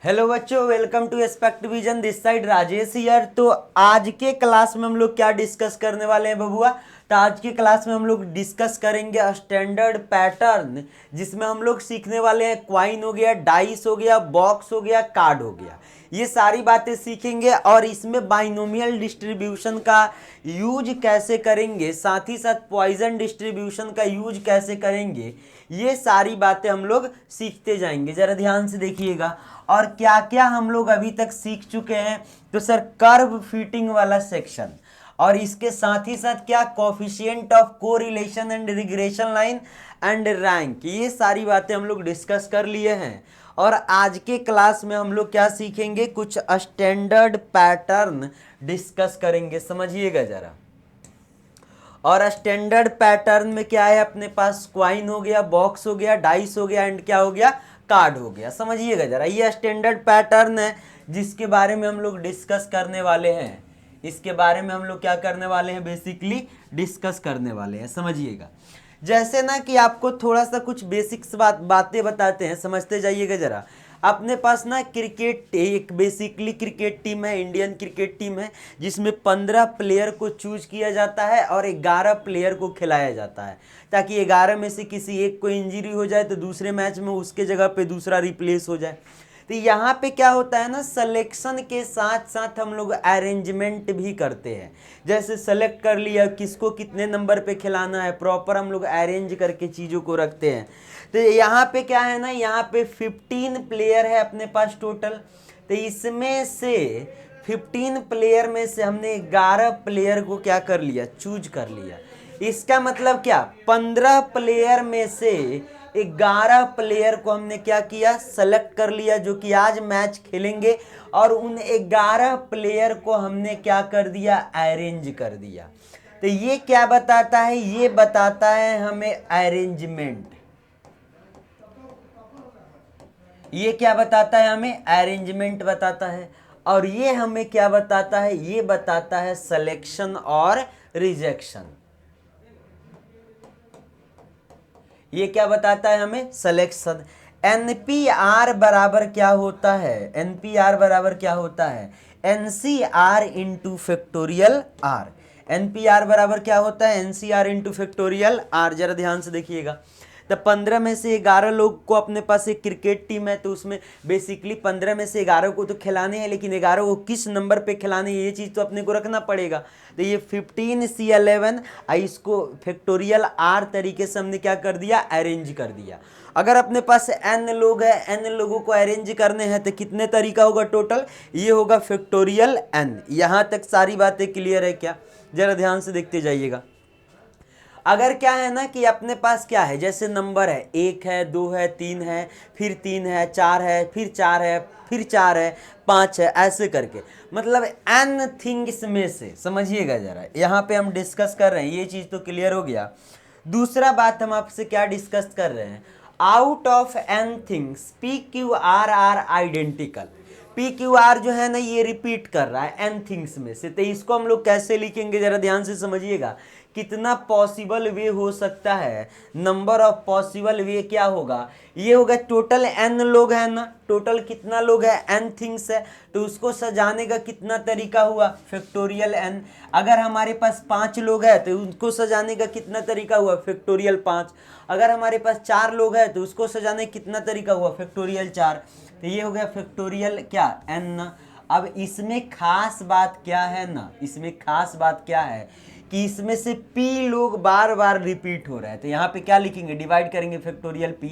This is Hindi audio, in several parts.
हेलो बच्चों, welcome to aspect vision. This side Rajesh here. तो आज के क्लास में हम लोग क्या डिस्कस करने वाले हैं बबुआ? तो आज के क्लास में हम लोग डिस्कस करेंगे स्टैंडर्ड पैटर्न, जिसमें हम लोग सीखने वाले हैं क्वाइन हो गया, डाइस हो गया, बॉक्स हो गया, कार्ड हो गया। ये सारी बातें सीखेंगे और इसमें बाइनोमियल डिस्ट्रीब्यूशन का यूज कैसे करेंगे, साथ ही साथ पॉइजन डिस्ट्रीब्यूशन का यूज कैसे करेंगे, ये सारी बातें हम लोग सीखते जाएंगे। जरा ध्यान से देखिएगा। और क्या क्या हम लोग अभी तक सीख चुके हैं? तो सर कर्व फिटिंग वाला सेक्शन, और इसके साथ ही साथ क्या coefficient of correlation and regression line and rank, ये सारी बातें हम लोग डिस्कस कर लिए हैं। और आज के क्लास में हम लोग क्या सीखेंगे? कुछ स्टैंडर्ड पैटर्न डिस्कस करेंगे, समझिएगा जरा। और स्टैंडर्ड पैटर्न में क्या है अपने पास? क्वाइन हो गया, बॉक्स हो गया, डाइस हो गया एंड क्या हो गया? कार्ड हो गया। समझिएगा जरा, ये स्टैंडर्ड पैटर्न है जिसके बारे में हम लोग डिस्कस करने वाले हैं। इसके बारे में हम लोग क्या करने वाले हैं? बेसिकली डिस्कस करने वाले हैं, समझिएगा। जैसे ना कि आपको थोड़ा सा कुछ बेसिक्स बातें बताते हैं, समझते जाइएगा जरा। अपने पास ना क्रिकेट, एक बेसिकली क्रिकेट टीम है, इंडियन क्रिकेट टीम है, जिसमें 15 प्लेयर को चूज किया जाता है और 11 प्लेयर को खिलाया जाता है, ताकि 11 में से किसी एक को इंजरी हो जाए तो दूसरे मैच में उसके जगह पे दूसरा रिप्लेस हो जाए। तो यहाँ पे क्या होता है ना, सिलेक्शन के साथ साथ हम लोग अरेंजमेंट भी करते हैं। जैसे सेलेक्ट कर लिया किसको कितने नंबर पे खिलाना है, प्रॉपर हम लोग अरेंज करके चीज़ों को रखते हैं। तो यहाँ पे क्या है ना, यहाँ पे 15 प्लेयर है अपने पास टोटल। तो इसमें से 15 प्लेयर में से हमने 11 प्लेयर को क्या कर लिया? चूज कर लिया। इसका मतलब क्या? 15 प्लेयर में से 11 प्लेयर को हमने क्या किया? सेलेक्ट कर लिया, जो कि आज मैच खेलेंगे। और उन 11 प्लेयर को हमने क्या कर दिया? अरेंज कर दिया। तो ये क्या बताता है? ये बताता है हमें अरेंजमेंट। ये क्या बताता है हमें? अरेंजमेंट बताता है। और ये हमें क्या बताता है? ये बताता है सिलेक्शन और रिजेक्शन। ये क्या बताता है हमें? सिलेक्शन। एनपीआर बराबर क्या होता है? एनपीआर बराबर क्या होता है? NCR into factorial R. NPR बराबर क्या होता है? NCR into factorial R. जरा ध्यान से देखिएगा। तो 15 में से 11 लोग को अपने पास एक क्रिकेट टीम है, तो उसमें बेसिकली 15 में से 11 को तो खिलाने हैं, लेकिन 11 को किस नंबर पे खिलाने हैं ये चीज़ तो अपने को रखना पड़ेगा। तो ये 15C11 इसको फैक्टोरियल आर तरीके से हमने क्या कर दिया? अरेंज कर दिया। अगर अपने पास n लोग हैं, n लोगों को अरेंज करने हैं, तो कितने तरीका होगा टोटल? ये होगा फैक्टोरियल n। यहाँ तक सारी बातें क्लियर है क्या? जरा ध्यान से देखते जाइएगा। अगर क्या है ना कि अपने पास क्या है, जैसे नंबर है 1 है, 2 है, 3 है, फिर 3 है, 4 है, फिर 4 है, फिर 4 है, 5 है, ऐसे करके मतलब n थिंग्स में से, समझिएगा जरा। यहाँ पे हम डिस्कस कर रहे हैं, ये चीज़ तो क्लियर हो गया। दूसरा बात हम आपसे क्या डिस्कस कर रहे हैं? Out of n things P Q R R identical. P Q R जो है ना, ये रिपीट कर रहा है n थिंग्स में से। तो इसको हम लोग कैसे लिखेंगे? जरा ध्यान से समझिएगा। कितना पॉसिबल वे हो सकता है? नंबर ऑफ पॉसिबल वे क्या होगा? ये होगा टोटल n लोग हैं ना, टोटल कितना लोग है? n थिंग्स है, तो उसको सजाने का कितना तरीका हुआ? Factorial n। अगर हमारे पास 5 लोग हैं तो उसको सजाने का कितना तरीका हुआ? फैक्टोरियल 5। अगर हमारे पास 4 लोग हैं तो उसको सजाने का कितना तरीका हुआ? फैक्टोरियल 4। तो ये हो गया फैक्टोरियल क्या? n ना। अब इसमें खास बात क्या है ना, इसमें खास बात क्या है कि इसमें से p लोग बार बार रिपीट हो रहा है। तो यहाँ पे क्या लिखेंगे? डिवाइड करेंगे फैक्टोरियल p,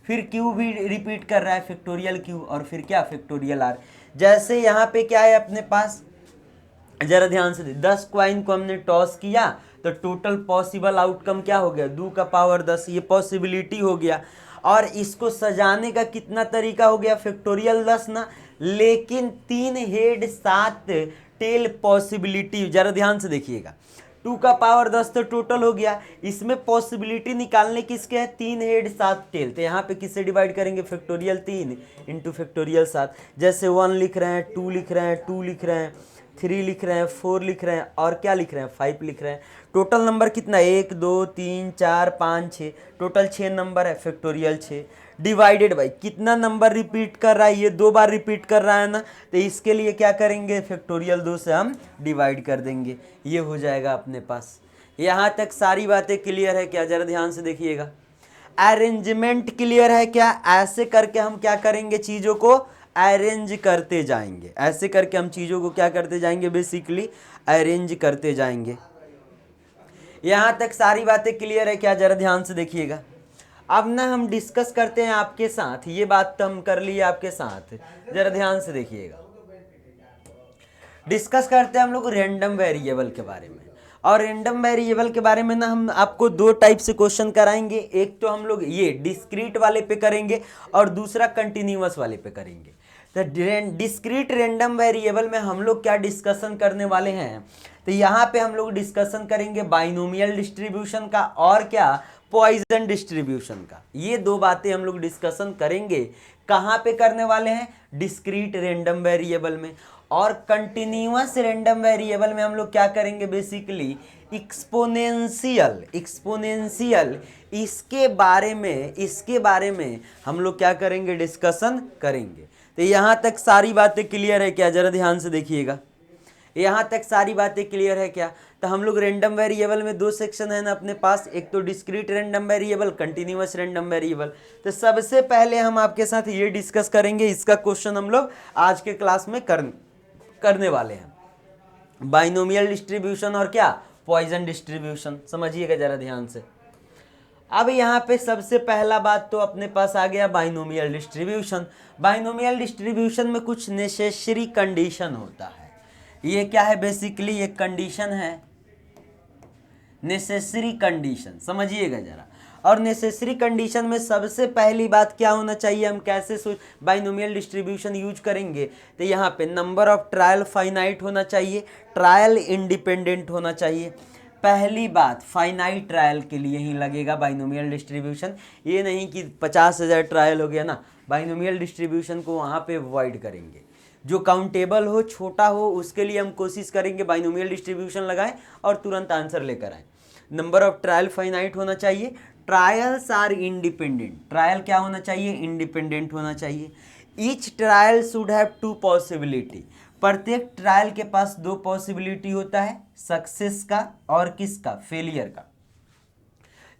फिर q भी रिपीट कर रहा है फैक्टोरियल q, और फिर क्या? Factorial r। जैसे यहाँ पे क्या है अपने पास? जरा ध्यान से 10 क्वाइन को हमने टॉस किया, तो टोटल पॉसिबल आउटकम क्या हो गया? 2 का पावर 10, ये पॉसिबिलिटी हो गया। और इसको सजाने का कितना तरीका हो गया? फैक्टोरियल 10 ना, लेकिन 3 हेड 7 टेल पॉसिबिलिटी। जरा ध्यान से देखिएगा, 2 का पावर 10 तो टोटल हो गया। इसमें पॉसिबिलिटी निकालने किसके है? 3 हेड 7 टेल। तो यहाँ पे किससे डिवाइड करेंगे? Factorial 3 into factorial 7। जैसे 1 लिख रहे हैं, 2 लिख रहे हैं, 2 लिख रहे हैं, 3 लिख रहे हैं, 4 लिख रहे हैं और क्या लिख रहे हैं, 5 लिख रहे हैं। टोटल नंबर कितना है, 1 2 3 4 5 6, टोटल 6 नंबर है, फैक्टोरियल 6 डिवाइडेड बाई कितना नंबर रिपीट कर रहा है, ये 2 बार रिपीट कर रहा है ना, तो इसके लिए क्या करेंगे, फैक्टोरियल 2 से हम डिवाइड कर देंगे, ये हो जाएगा अपने पास। यहाँ तक सारी बातें क्लियर है क्या, जरा ध्यान से देखिएगा। अरेंजमेंट क्लियर है क्या, ऐसे करके हम क्या करेंगे, चीज़ों को अरेंज करते जाएंगे, ऐसे करके हम चीज़ों को क्या करते जाएंगे, बेसिकली अरेंज करते जाएंगे। यहाँ तक सारी बातें क्लियर है क्या, जरा ध्यान से देखिएगा। अब ना हम डिस्कस करते हैं आपके साथ, ये बात तो हम कर लिए आपके साथ, जरा ध्यान से देखिएगा। डिस्कस करते हैं हम लोग रैंडम वेरिएबल के बारे में, और रैंडम वेरिएबल के बारे में ना हम आपको 2 टाइप से क्वेश्चन कराएंगे। एक तो हम लोग ये डिस्क्रीट वाले पे करेंगे और दूसरा कंटिन्यूअस वाले पे करेंगे। तो डिस्क्रीट रैंडम वेरिएबल में हम लोग क्या डिस्कशन करने वाले हैं, तो यहाँ पे हम लोग डिस्कशन करेंगे बाइनोमियल डिस्ट्रीब्यूशन का और क्या, पॉइजन डिस्ट्रीब्यूशन का। ये 2 बातें हम लोग डिस्कशन करेंगे। कहाँ पे करने वाले हैं, डिस्क्रीट रैंडम वेरिएबल में। और कंटिन्यूअस रैंडम वेरिएबल में हम लोग क्या करेंगे, बेसिकली एक्सपोनेंशियल इसके बारे में हम लोग क्या करेंगे, डिस्कशन करेंगे। तो यहाँ तक सारी बातें क्लियर है क्या, जरा ध्यान से देखिएगा। यहाँ तक सारी बातें क्लियर है क्या। तो हम लोग रैंडम वेरिएबल में 2 सेक्शन है ना अपने पास, एक तो discrete random variable, continuous random variable. तो सबसे पहले हम आपके साथ ये डिस्कस करेंगे, इसका क्वेश्चन हम लोग आज के क्लास में करने वाले हैं, बाइनोमियल डिस्ट्रीब्यूशन और क्या, पॉइजन डिस्ट्रीब्यूशन। समझिएगा जरा ध्यान से। अब यहाँ पे सबसे पहला बात तो अपने पास आ गया बाइनोमियल डिस्ट्रीब्यूशन। बाइनोमियल डिस्ट्रीब्यूशन में कुछ नेसेसरी कंडीशन होता है। ये क्या है, बेसिकली ये कंडीशन है, नेसेसरी कंडीशन, समझिएगा जरा। और नेसेसरी कंडीशन में सबसे पहली बात क्या होना चाहिए, हम कैसे बाइनोमियल डिस्ट्रीब्यूशन यूज करेंगे, तो यहाँ पे नंबर ऑफ ट्रायल फाइनाइट होना चाहिए, ट्रायल इंडिपेंडेंट होना चाहिए। पहली बात, फाइनाइट ट्रायल के लिए ही लगेगा बाइनोमियल डिस्ट्रीब्यूशन, ये नहीं कि 50,000 ट्रायल हो गया ना, बाइनोमियल डिस्ट्रीब्यूशन को वहाँ पे अवॉइड करेंगे। जो काउंटेबल हो, छोटा हो, उसके लिए हम कोशिश करेंगे बाइनोमियल डिस्ट्रीब्यूशन लगाएं और तुरंत आंसर लेकर आएँ। नंबर ऑफ ट्रायल फाइनाइट होना चाहिए, ट्रायल्स आर इंडिपेंडेंट, ट्रायल क्या होना चाहिए, इंडिपेंडेंट होना चाहिए। Each trial should have 2 possibility, प्रत्येक ट्रायल के पास 2 पॉसिबिलिटी होता है, सक्सेस का और किसका, फेलियर का।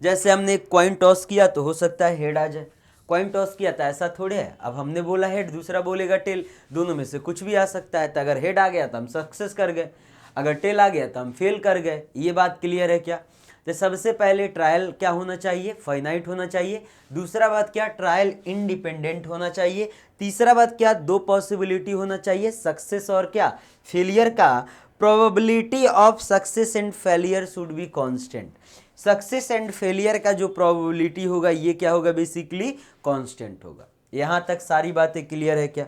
जैसे हमने एक कॉइन टॉस किया तो हो सकता है हेड आ जाए, कॉइन टॉस किया था ऐसा थोड़े है, अब हमने बोला हेड, दूसरा बोलेगा टेल, दोनों में से कुछ भी आ सकता है। तो अगर हेड आ गया तो हम सक्सेस कर गए, अगर टेल आ गया तो हम फेल कर गए। ये बात क्लियर है क्या। तो सबसे पहले ट्रायल क्या होना चाहिए, फाइनाइट होना चाहिए। दूसरा बात क्या, ट्रायल इंडिपेंडेंट होना चाहिए। तीसरा बात क्या, 2 पॉसिबिलिटी होना चाहिए, सक्सेस और क्या, फेलियर का। Probability of success and failure should be constant, success and failure का जो प्रोबेबिलिटी होगा ये क्या होगा, बेसिकली कांस्टेंट होगा। यहाँ तक सारी बातें क्लियर है क्या।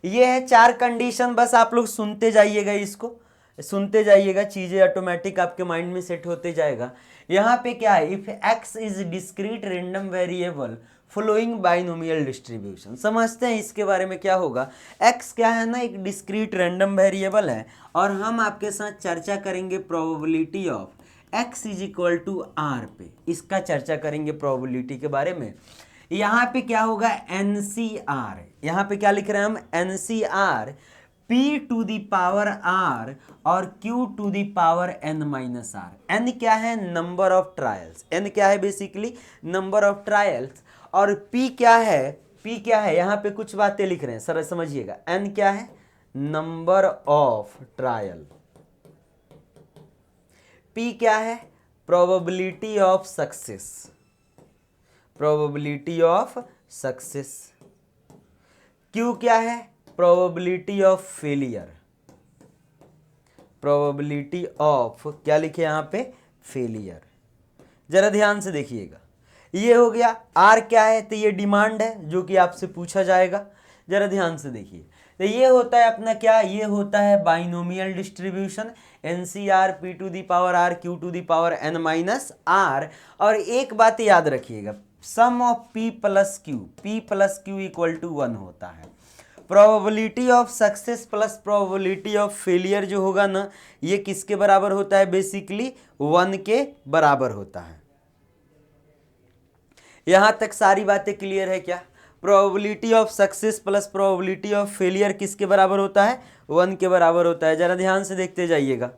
ये है 4 कंडीशन, बस आप लोग सुनते जाइएगा, इसको सुनते जाइएगा, चीजें ऑटोमेटिक आपके माइंड में सेट होते जाएगा। यहाँ पे क्या है, if x is discrete random variable following binomial distribution. समझते हैं इसके बारे में क्या होगा। x क्या है ना, एक डिस्क्रीट रैंडम वेरिएबल है और हम आपके साथ चर्चा करेंगे probability of x is equal to r पे, इसका चर्चा करेंगे प्रोबेबिलिटी के बारे में। यहाँ पे क्या होगा, NCR, यहाँ पे क्या लिख रहे हैं हम, NCR p to the power r और q to the power n minus r। n क्या है, नंबर ऑफ ट्रायल्स, n क्या है, बेसिकली नंबर ऑफ ट्रायल्स। और p क्या है, यहाँ पे कुछ बातें लिख रहे हैं, सर समझिएगा। n क्या है, नंबर ऑफ ट्रायल। p क्या है, probability of success, probability of success. q क्या है, probability of failure, probability of क्या लिखे यहाँ पे, फेलियर। जरा ध्यान से देखिएगा, ये हो गया। आर क्या है, तो ये डिमांड है जो कि आपसे पूछा जाएगा। जरा ध्यान से देखिए, तो ये होता है अपना क्या, ये होता है binomial distribution, NCR p to the power r q to the power n minus r। और एक बात याद रखिएगा, sum of p plus q equal to 1 होता है। Probability of success plus probability of failure जो होगा ना, ये किसके बराबर होता है? बेसिकली 1 के बराबर होता है। यहां तक सारी बातें क्लियर है क्या? Probability of success plus probability of failure किसके बराबर होता है? 1 के बराबर होता है। जरा ध्यान से देखते जाइएगा।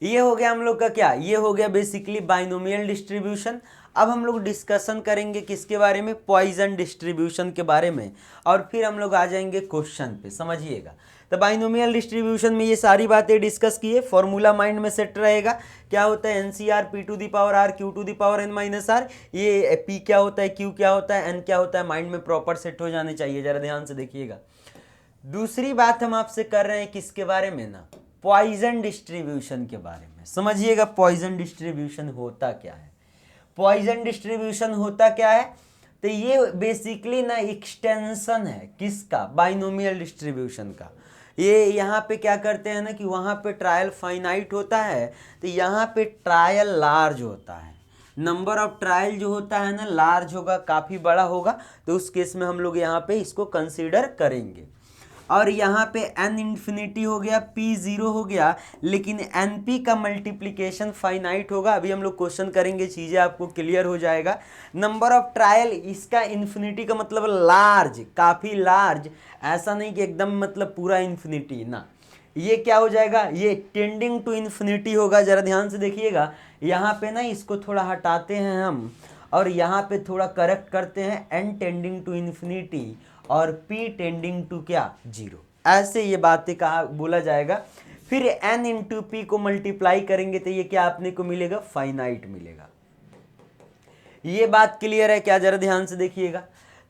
ये हो गया हम लोग का क्या? ये हो गया बेसिकली बाइनोमियल डिस्ट्रीब्यूशन। अब हम लोग डिस्कशन करेंगे किसके बारे में? पॉइजन डिस्ट्रीब्यूशन के बारे में, और फिर हम लोग आ जाएंगे क्वेश्चन पे, समझिएगा। तो बाइनोमियल डिस्ट्रीब्यूशन में ये सारी बातें डिस्कस किए, फॉर्मूला माइंड में सेट रहेगा। क्या होता है? NCR P to the power R Q to the power N minus R। ये P क्या होता है, Q क्या होता है, N क्या होता है, माइंड में प्रॉपर सेट हो जाने चाहिए। जरा ध्यान से देखिएगा। दूसरी बात हम आपसे कर रहे हैं किसके बारे में ना? पॉइजन डिस्ट्रीब्यूशन के बारे में। समझिएगा पॉइजन डिस्ट्रीब्यूशन होता क्या है। पॉइजन डिस्ट्रीब्यूशन होता क्या है? तो ये बेसिकली ना एक्सटेंशन है किसका? बाइनोमियल डिस्ट्रीब्यूशन का। ये यहाँ पे क्या करते हैं ना कि वहाँ पे ट्रायल फाइनाइट होता है, तो यहाँ पे ट्रायल लार्ज होता है। नंबर ऑफ ट्रायल जो होता है ना लार्ज होगा, काफ़ी बड़ा होगा, तो उस केस में हम लोग यहाँ पे इसको कंसीडर करेंगे। और यहाँ पे n इन्फिनिटी हो गया, p 0 हो गया, लेकिन np का मल्टीप्लिकेशन फाइनाइट होगा। अभी हम लोग क्वेश्चन करेंगे, चीज़ें आपको क्लियर हो जाएगा। नंबर ऑफ ट्रायल, इसका इन्फिनिटी का मतलब लार्ज, काफ़ी लार्ज, ऐसा नहीं कि एकदम मतलब पूरा इन्फिनिटी ना। ये क्या हो जाएगा? ये टेंडिंग टू इन्फिनिटी होगा। जरा ध्यान से देखिएगा। यहाँ पे ना इसको थोड़ा हटाते हैं हम, और यहाँ पे थोड़ा करेक्ट करते हैं, n टेंडिंग टू इन्फिनिटी और p टेंडिंग टू क्या? 0। ऐसे ये बातें कहा बोला जाएगा। फिर n इंटू पी को मल्टीप्लाई करेंगे तो ये क्या आपने को मिलेगा? फाइनाइट मिलेगा। ये बात क्लियर है क्या? जरा ध्यान से देखिएगा।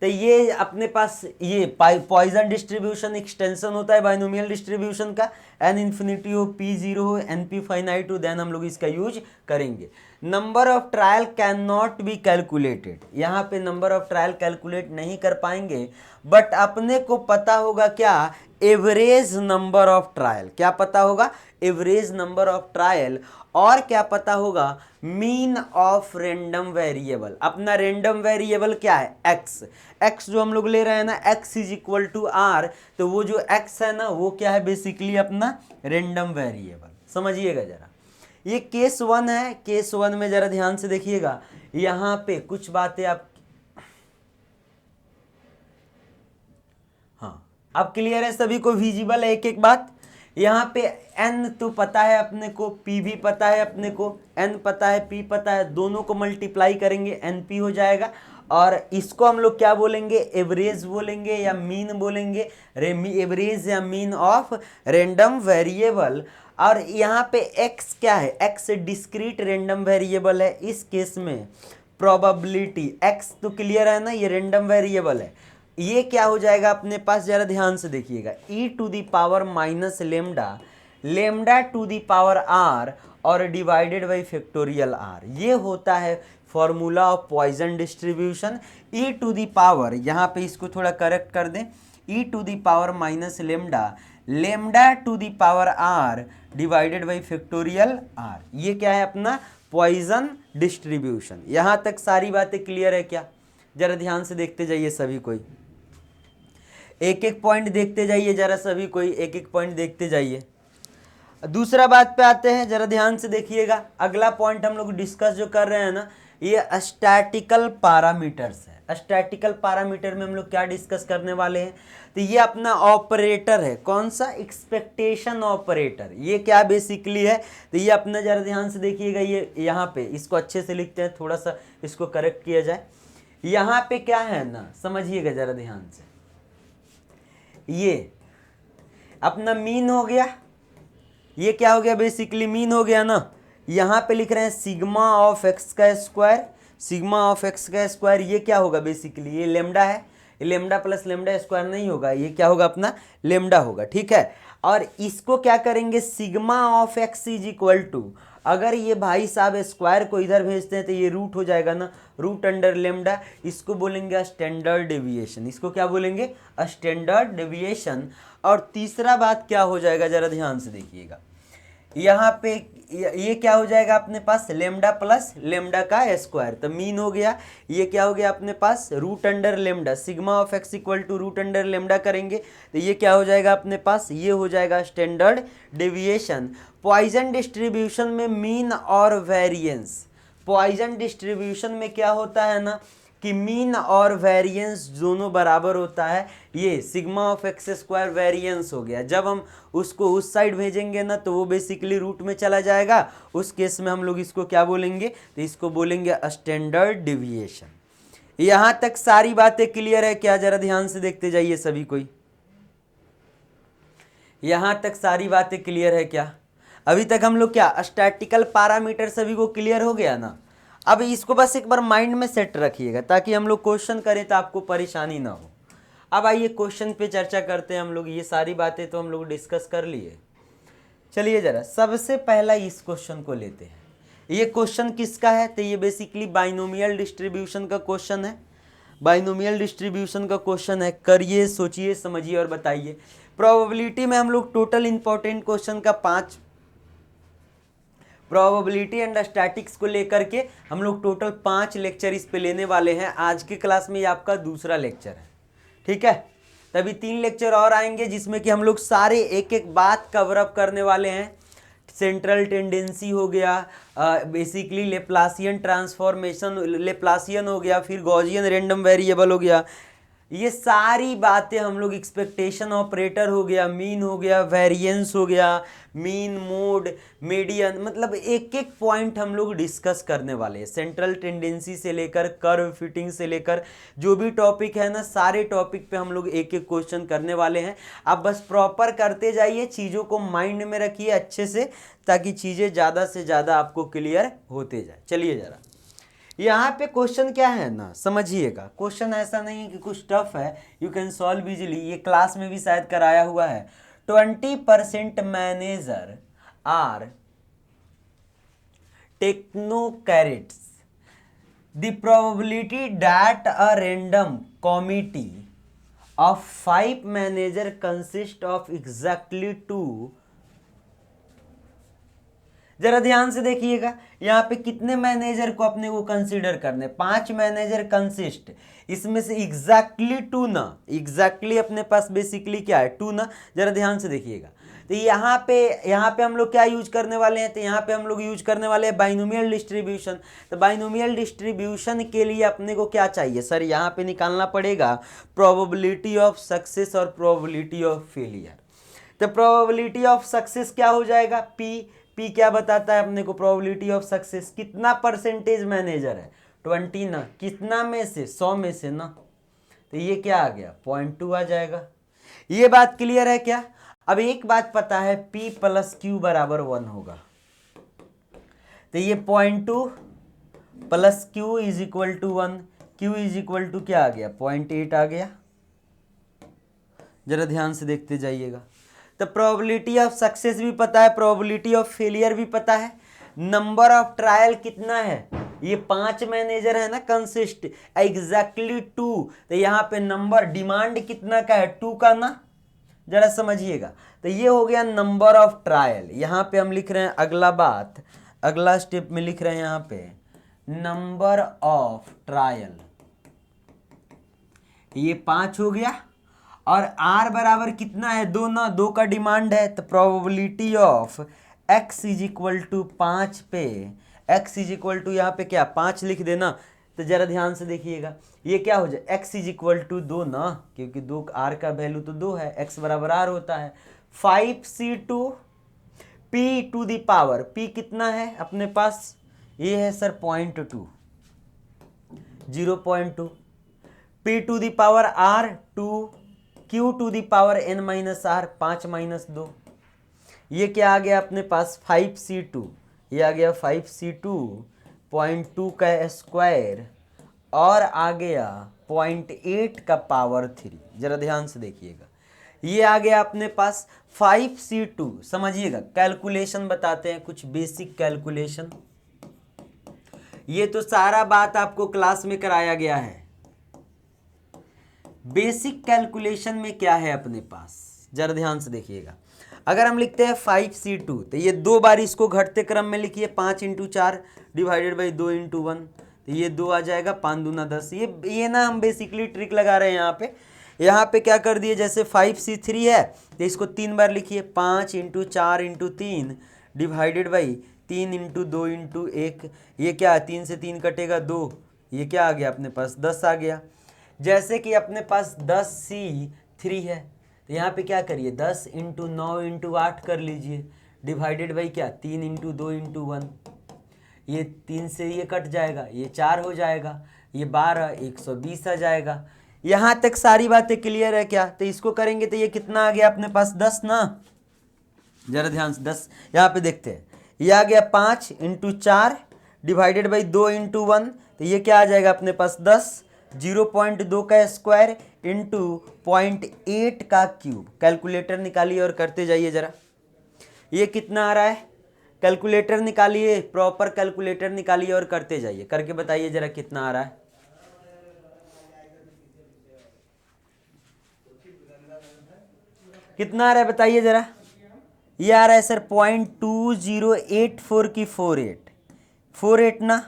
तो ये अपने पास ये पॉइजन डिस्ट्रीब्यूशन एक्सटेंशन होता है बाइनोमियल डिस्ट्रीब्यूशन का। n इन्फिनिटी हो, p 0 हो, np फाइनाइट हो, देन हम लोग इसका यूज करेंगे। Number of trial can not be calculated. यहाँ पे नंबर ऑफ ट्रायल कैलकुलेट नहीं कर पाएंगे, बट अपने को पता होगा क्या? Average number of trial. क्या पता होगा? Average number of trial. और क्या पता होगा? Mean of random variable. अपना रेंडम वेरिएबल क्या है? x जो हम लोग ले रहे हैं ना, x is equal to r, तो वो जो x है ना वो क्या है? बेसिकली अपना रेंडम वेरिएबल। समझिएगा जरा। ये केस 1 है। केस 1 में जरा ध्यान से देखिएगा। यहाँ पे कुछ बातें आप, हाँ अब क्लियर है सभी को? विजिबल है एक एक बात। यहाँ पे n तो पता है अपने को, p भी पता है अपने को, n पता है, p पता है, दोनों को मल्टीप्लाई करेंगे np हो जाएगा। और इसको हम लोग क्या बोलेंगे? एवरेज बोलेंगे या मीन बोलेंगे? एवरेज या मीन ऑफ रेंडम वेरिएबल। और यहाँ पे x क्या है? x डिस्क्रीट रेंडम वेरिएबल है। इस केस में प्रोबेबिलिटी x तो क्लियर है ना, ये रेंडम वेरिएबल है। ये क्या हो जाएगा अपने पास? जरा ध्यान से देखिएगा। e to the power minus lambda, lambda to the power r और डिवाइडेड बाई फैक्टोरियल r। ये होता है formula of Poisson distribution. e to the power, यहाँ पे इसको थोड़ा करेक्ट कर दें, e to the power minus lambda, lambda to the power r divided by factorial r। ये क्या है? अपना पॉइजन डिस्ट्रीब्यूशन। यहाँ तक सारी बातें क्लियर है क्या? जरा ध्यान से देखते जाइए सभी कोई, एक एक पॉइंट देखते जाइए। जरा सभी कोई एक एक पॉइंट देखते जाइए। दूसरा बात पे आते हैं, जरा ध्यान से देखिएगा। अगला पॉइंट हम लोग डिस्कस जो कर रहे हैं ना, ये स्टैटिकल पैरामीटर्स है। स्टैटिकल पैरामीटर में हम लोग क्या डिस्कस करने वाले हैं? तो ये अपना ऑपरेटर है। कौन सा? Expectation operator. ये क्या बेसिकली है? तो ये अपना जरा ध्यान से देखिएगा। ये यहाँ पे इसको अच्छे से लिखते हैं, थोड़ा सा इसको करेक्ट किया जाए। यहाँ पे क्या है ना, समझिएगा जरा ध्यान से। ये अपना मीन हो गया। ये क्या हो गया? बेसिकली मीन हो गया ना। यहाँ पे लिख रहे हैं सिग्मा ऑफ एक्स का स्क्वायर, सिग्मा ऑफ एक्स का स्क्वायर। ये क्या होगा? बेसिकली ये लेमडा है, लेमडा प्लस लेमडा स्क्वायर नहीं होगा, ये क्या होगा? अपना लेमडा होगा। ठीक है। और इसको क्या करेंगे? Sigma of x is equal to, अगर ये भाई साहब स्क्वायर को इधर भेजते हैं तो ये रूट हो जाएगा ना, रूट अंडर लेमडा। इसको बोलेंगे स्टैंडर्ड डेविएशन। इसको क्या बोलेंगे? Standard deviation. और तीसरा बात क्या हो जाएगा? जरा ध्यान से देखिएगा। यहाँ पे ये क्या हो जाएगा अपने पास, लेमडा प्लस लेमडा का स्क्वायर, तो मीन हो गया। ये क्या हो गया अपने पास, root under lambda, sigma of x equal to root under lambda करेंगे तो ये क्या हो जाएगा अपने पास, ये हो जाएगा स्टैंडर्ड डेविएशन। पॉइजन डिस्ट्रीब्यूशन में मीन और वेरिएंस, पॉइजन डिस्ट्रीब्यूशन में क्या होता है ना कि मीन और वेरिएंस दोनों बराबर होता है। ये sigma of x square variance हो गया, जब हम उसको उस साइड भेजेंगे ना तो वो बेसिकली रूट में चला जाएगा, उस केस में हम लोग इसको क्या बोलेंगे, तो इसको बोलेंगे स्टैंडर्ड डेविएशन। यहां तक सारी बातें क्लियर है क्या, जरा ध्यान से देखते जाइए सभी कोई, यहां तक सारी बातें क्लियर है क्या? अभी तक हम लोग क्या स्टैटिकल पैरामीटर सभी को क्लियर हो गया ना। अब इसको बस एक बार माइंड में सेट रखिएगा ताकि हम लोग क्वेश्चन करें तो आपको परेशानी ना हो। अब आइए क्वेश्चन पे चर्चा करते हैं हम लोग, ये सारी बातें तो हम लोग डिस्कस कर लिए। चलिए जरा सबसे पहला इस क्वेश्चन को लेते हैं। ये क्वेश्चन किसका है, तो ये बेसिकली बाइनोमियल डिस्ट्रीब्यूशन का क्वेश्चन है, बाइनोमियल डिस्ट्रीब्यूशन का क्वेश्चन है। करिए, सोचिए, समझिए और बताइए। प्रोबेबिलिटी में हम लोग टोटल इंपॉर्टेंट क्वेश्चन का 5, प्रोबेबिलिटी एंड स्टैटिक्स को लेकर के हम लोग टोटल 5 लेक्चर इस पे लेने वाले हैं। आज की क्लास में ये आपका दूसरा लेक्चर है, ठीक है। तभी 3 लेक्चर और आएंगे जिसमें कि हम लोग सारे एक एक बात कवर अप करने वाले हैं। सेंट्रल टेंडेंसी हो गया, बेसिकली लेप्लासियन ट्रांसफॉर्मेशन, लेप्लासियन हो गया, फिर गॉसियन रैंडम वेरिएबल हो गया, ये सारी बातें हम लोग, एक्सपेक्टेशन ऑपरेटर हो गया, मीन हो गया, वेरिएंस हो गया, मीन, मोड, मीडियन, मतलब एक एक पॉइंट हम लोग डिस्कस करने वाले हैं। सेंट्रल टेंडेंसी से लेकर कर्व फिटिंग से लेकर जो भी टॉपिक है ना, सारे टॉपिक पे हम लोग एक एक क्वेश्चन करने वाले हैं। आप बस प्रॉपर करते जाइए, चीज़ों को माइंड में रखिए अच्छे से, ताकि चीज़ें ज़्यादा से ज़्यादा आपको क्लियर होते जाए। चलिए जरा यहाँ पे क्वेश्चन क्या है ना, समझिएगा। क्वेश्चन ऐसा नहीं है कि कुछ टफ है, यू कैन सॉल्व इजीली, ये क्लास में भी शायद कराया हुआ है। 20% manager are technocrats, the probability that a random committee of 5 manager consist of exactly 2, जरा ध्यान से देखिएगा, यहाँ पे कितने मैनेजर को अपने को कंसीडर करने, 5 मैनेजर कंसिस्ट, इसमें से एग्जैक्टली 2 ना, एग्जैक्टली अपने पास बेसिकली क्या है 2 ना, जरा ध्यान से देखिएगा। तो यहाँ पे हम लोग क्या यूज करने वाले हैं, तो यहाँ पे हम लोग यूज करने वाले हैं बाइनोमियल डिस्ट्रीब्यूशन। तो बाइनोमियल डिस्ट्रीब्यूशन के लिए अपने को क्या चाहिए सर, यहाँ पे निकालना पड़ेगा प्रोबेबिलिटी ऑफ सक्सेस और प्रोबेबिलिटी ऑफ फेलियर। तो प्रोबेबिलिटी ऑफ सक्सेस क्या हो जाएगा, पी क्या बताता है अपने को, प्रोबेबिलिटी ऑफ सक्सेस, कितना परसेंटेज मैनेजर है 20 ना, कितना में से 100 में से ना, तो ये क्या आ गया 0.2 आ जाएगा। ये बात क्लियर है क्या? अब एक बात पता है, P प्लस Q बराबर 1 होगा, तो ये 0.2 plus Q is equal to 1, Q is equal to क्या आ गया 0.8 आ गया। जरा ध्यान से देखते जाइएगा। तो प्रोबेबिलिटी ऑफ सक्सेस भी पता है, प्रोबेबिलिटी ऑफ फेलियर भी पता है, नंबर ऑफ ट्रायल कितना है, ये 5 मैनेजर है ना कंसिस्ट एग्जैक्टली 2, तो यहाँ पे नंबर डिमांड कितना का है 2 का ना, जरा समझिएगा। तो ये हो गया नंबर ऑफ ट्रायल। यहाँ पे हम लिख रहे हैं अगला बात, अगला स्टेप में लिख रहे हैं यहाँ पे नंबर ऑफ ट्रायल, ये 5 हो गया, और R बराबर कितना है 2 ना, 2 का डिमांड है, तो probability of x is equal to 5 पे, x इज इक्वल टू यहाँ पे क्या 5 लिख देना। तो जरा ध्यान से देखिएगा, ये क्या हो जाए x इज इक्वल टू 2 ना, क्योंकि 2 R का वैल्यू तो 2 है, x बराबर R होता है। 5C2 p to the power, p कितना है अपने पास, ये है sir 0.2, 0.2, p to the power R 2, Q to the power n minus R 5 minus 2, ये क्या आ गया अपने पास 5C2, ये आ गया 5C2 0.2 का स्क्वायर, और आ गया 0.8 का पावर 3। जरा ध्यान से देखिएगा, ये आ गया अपने पास 5C2। समझिएगा, कैलकुलेशन बताते हैं, कुछ बेसिक कैलकुलेशन, ये तो सारा बात आपको क्लास में कराया गया है। बेसिक कैलकुलेशन में क्या है अपने पास, जरा ध्यान से देखिएगा। अगर हम लिखते हैं 5C2 तो ये 2 बार इसको घटते क्रम में लिखिए, 5 × 4 डिवाइडेड बाई 2 × 1, तो ये 2 आ जाएगा, 5 दूना 10। ये ना हम बेसिकली ट्रिक लगा रहे हैं यहाँ पे क्या कर दिए, जैसे 5C3 है तो इसको 3 बार लिखिए, 5 × 4 × 3 डिवाइडेड बाई 3 × 2 × 1, ये क्या है, 3 से 3 कटेगा 2, ये क्या आ गया अपने पास 10 आ गया। जैसे कि अपने पास 10C3 है तो यहाँ पे क्या करिए, 10 × 9 × 8 कर लीजिए, डिवाइडेड बाई क्या, 3 × 2 × 1, ये 3 से ये कट जाएगा, ये 4 हो जाएगा, ये 12, 120 आ जाएगा। यहाँ तक सारी बातें क्लियर है क्या? तो इसको करेंगे तो ये कितना आ गया अपने पास, 10 ना, जरा ध्यान से 10 यहाँ पे देखते हैं, ये आ गया 5 × 4 डिवाइडेड बाई 2 × 1, तो ये क्या आ जाएगा अपने पास 10, 0.2 का स्क्वायर इंटू 0.8 का क्यूब। कैलकुलेटर निकालिए और करते जाइए जरा, ये कितना आ रहा है, कैलकुलेटर निकालिए, प्रॉपर कैलकुलेटर निकालिए और करते जाइए, करके बताइए जरा कितना आ रहा है। कितना आ रहा है बताइए जरा। ये आ रहा है सर 0.2084 की 48 ना।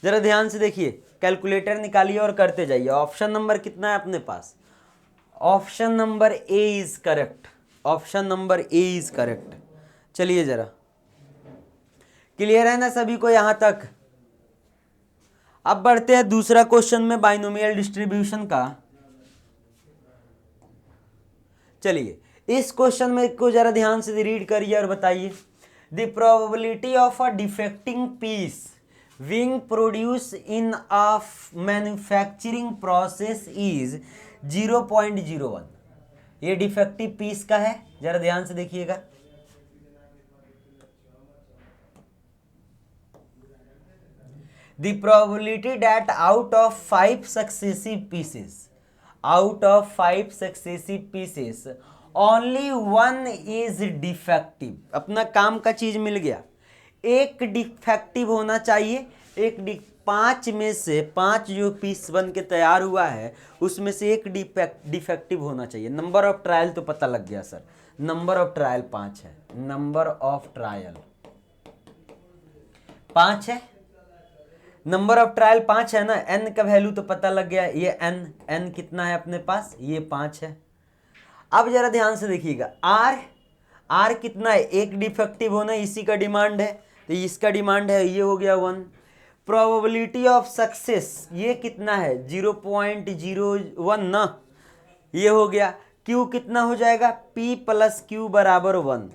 जरा ध्यान से देखिए, कैलकुलेटर निकालिए और करते जाइए। ऑप्शन नंबर कितना है अपने पास, option number A is correct, option number A is correct. चलिए जरा, क्लियर है ना सभी को यहां तक। अब बढ़ते हैं दूसरा क्वेश्चन में बाइनोमियल डिस्ट्रीब्यूशन का। चलिए इस क्वेश्चन में को जरा ध्यान से रीड करिए और बताइए। The probability of a defecting piece being produced in a manufacturing process is 0.01। ये डिफेक्टिव पीस का है, जरा ध्यान से देखिएगा। The probability that out of 5 successive pieces only one is defective। अपना काम का चीज मिल गया, एक डिफेक्टिव होना चाहिए, 5 में से 5 जो पीस बन के तैयार हुआ है उसमें से एक डिफेक्टिव होना चाहिए। नंबर ऑफ ट्रायल तो पता लग गया सर, नंबर ऑफ ट्रायल 5 है, नंबर ऑफ ट्रायल 5 है, नंबर ऑफ ट्रायल 5 है ना। एन का वैल्यू तो पता लग गया, ये एन कितना है अपने पास, ये 5 है। अब जरा ध्यान से देखिएगा, आर कितना है, एक डिफेक्टिव होना इसी का डिमांड है, तो इसका डिमांड है, ये हो गया 1। प्रोबेबिलिटी ऑफ सक्सेस ये कितना है, 0.01 ना, ये हो गया। क्यू कितना हो जाएगा, P + Q = 1,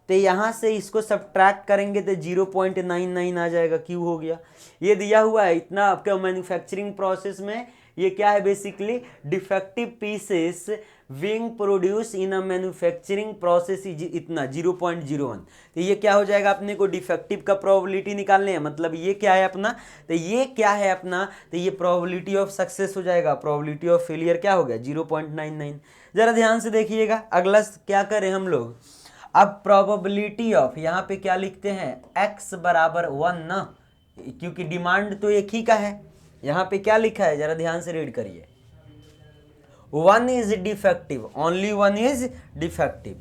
तो यहाँ से इसको सब्ट्रैक्ट करेंगे तो 0.99 आ जाएगा, क्यू हो गया। ये दिया हुआ है इतना आपका मैन्युफैक्चरिंग प्रोसेस में, ये क्या है basically, defective pieces being produce in a manufacturing process इतना 0.01। तो ये क्या हो जाएगा, अपने को डिफेक्टिव का प्रोबेबिलिटी निकालने हैं, मतलब ये क्या है अपना, तो ये क्या है अपना, तो ये प्रोबेबिलिटी ऑफ सक्सेस हो जाएगा, प्रोबेबिलिटी ऑफ फेलियर क्या हो गया 0.99। जरा ध्यान से देखिएगा, अगला क्या करें हम लोग, अब प्रोबेबिलिटी ऑफ यहाँ पे क्या लिखते हैं, x = 1 ना, क्योंकि डिमांड तो एक ही का है। यहाँ पे क्या लिखा है, जरा ध्यान से रीड करिए, 1 is defective, only 1 is defective.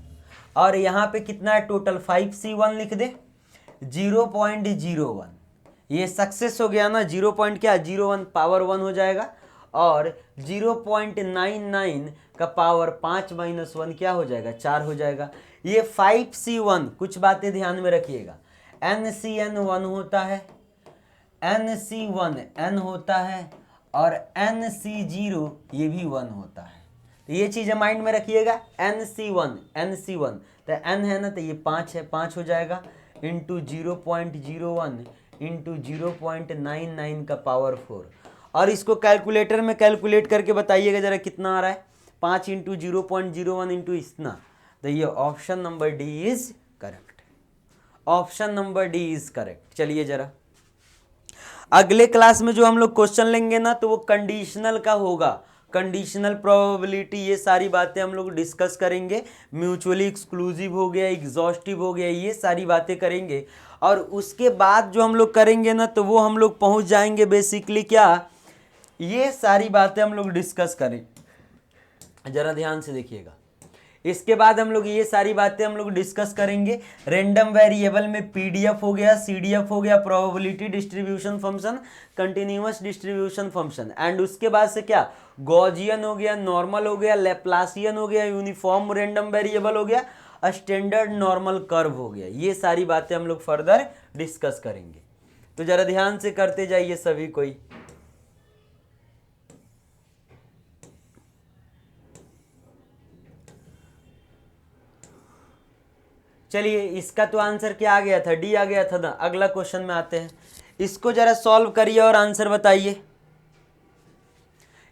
और यहाँ पे कितना है टोटल, 5C1 लिख दे, 0.01, ये सक्सेस हो गया ना, 0.01 पावर 1 हो जाएगा, और 0.99 का पावर 5 - 1 क्या हो जाएगा, 4 हो जाएगा। ये 5C1, कुछ बातें ध्यान में रखिएगा, NCN 1 होता है, NC1 n होता है, और NC0 ये भी 1 होता है। तो ये चीज़ें माइंड में रखिएगा, NC1 तो n है ना, तो ये 5 है, 5 हो जाएगा, इंटू 0.01 इंटू 0.99 का पावर 4। और इसको कैलकुलेटर में कैलकुलेट करके बताइएगा जरा कितना आ रहा है, 5 इंटू 0.01 इंटू इतना। तो ये option number D is correct, option number D is correct. चलिए जरा अगले क्लास में जो हम लोग क्वेश्चन लेंगे ना, तो वो कंडीशनल का होगा, कंडीशनल प्रोबेबिलिटी, ये सारी बातें हम लोग डिस्कस करेंगे। म्यूचुअली एक्सक्लूसिव हो गया, एग्जॉस्टिव हो गया, ये सारी बातें करेंगे। और उसके बाद जो हम लोग करेंगे ना, तो वो हम लोग पहुंच जाएंगे बेसिकली क्या, ये सारी बातें हम लोग डिस्कस करें। जरा ध्यान से देखिएगा, इसके बाद हम लोग ये सारी बातें हम लोग डिस्कस करेंगे। रैंडम वेरिएबल में पीडीएफ हो गया, सीडीएफ हो गया, probability distribution function, continuous distribution function, and उसके बाद से क्या, गॉसियन हो गया, नॉर्मल हो गया, लैप्लासियन हो गया, यूनिफॉर्म रैंडम वेरिएबल हो गया, स्टैंडर्ड नॉर्मल कर्व हो गया। ये सारी बातें हम लोग फर्दर डिस्कस करेंगे। तो जरा ध्यान से करते जाइए सभी कोई। चलिए, इसका तो आंसर क्या आ गया था, डी आ गया था ना। अगला क्वेश्चन में आते हैं, इसको जरा सॉल्व करिए और आंसर बताइए।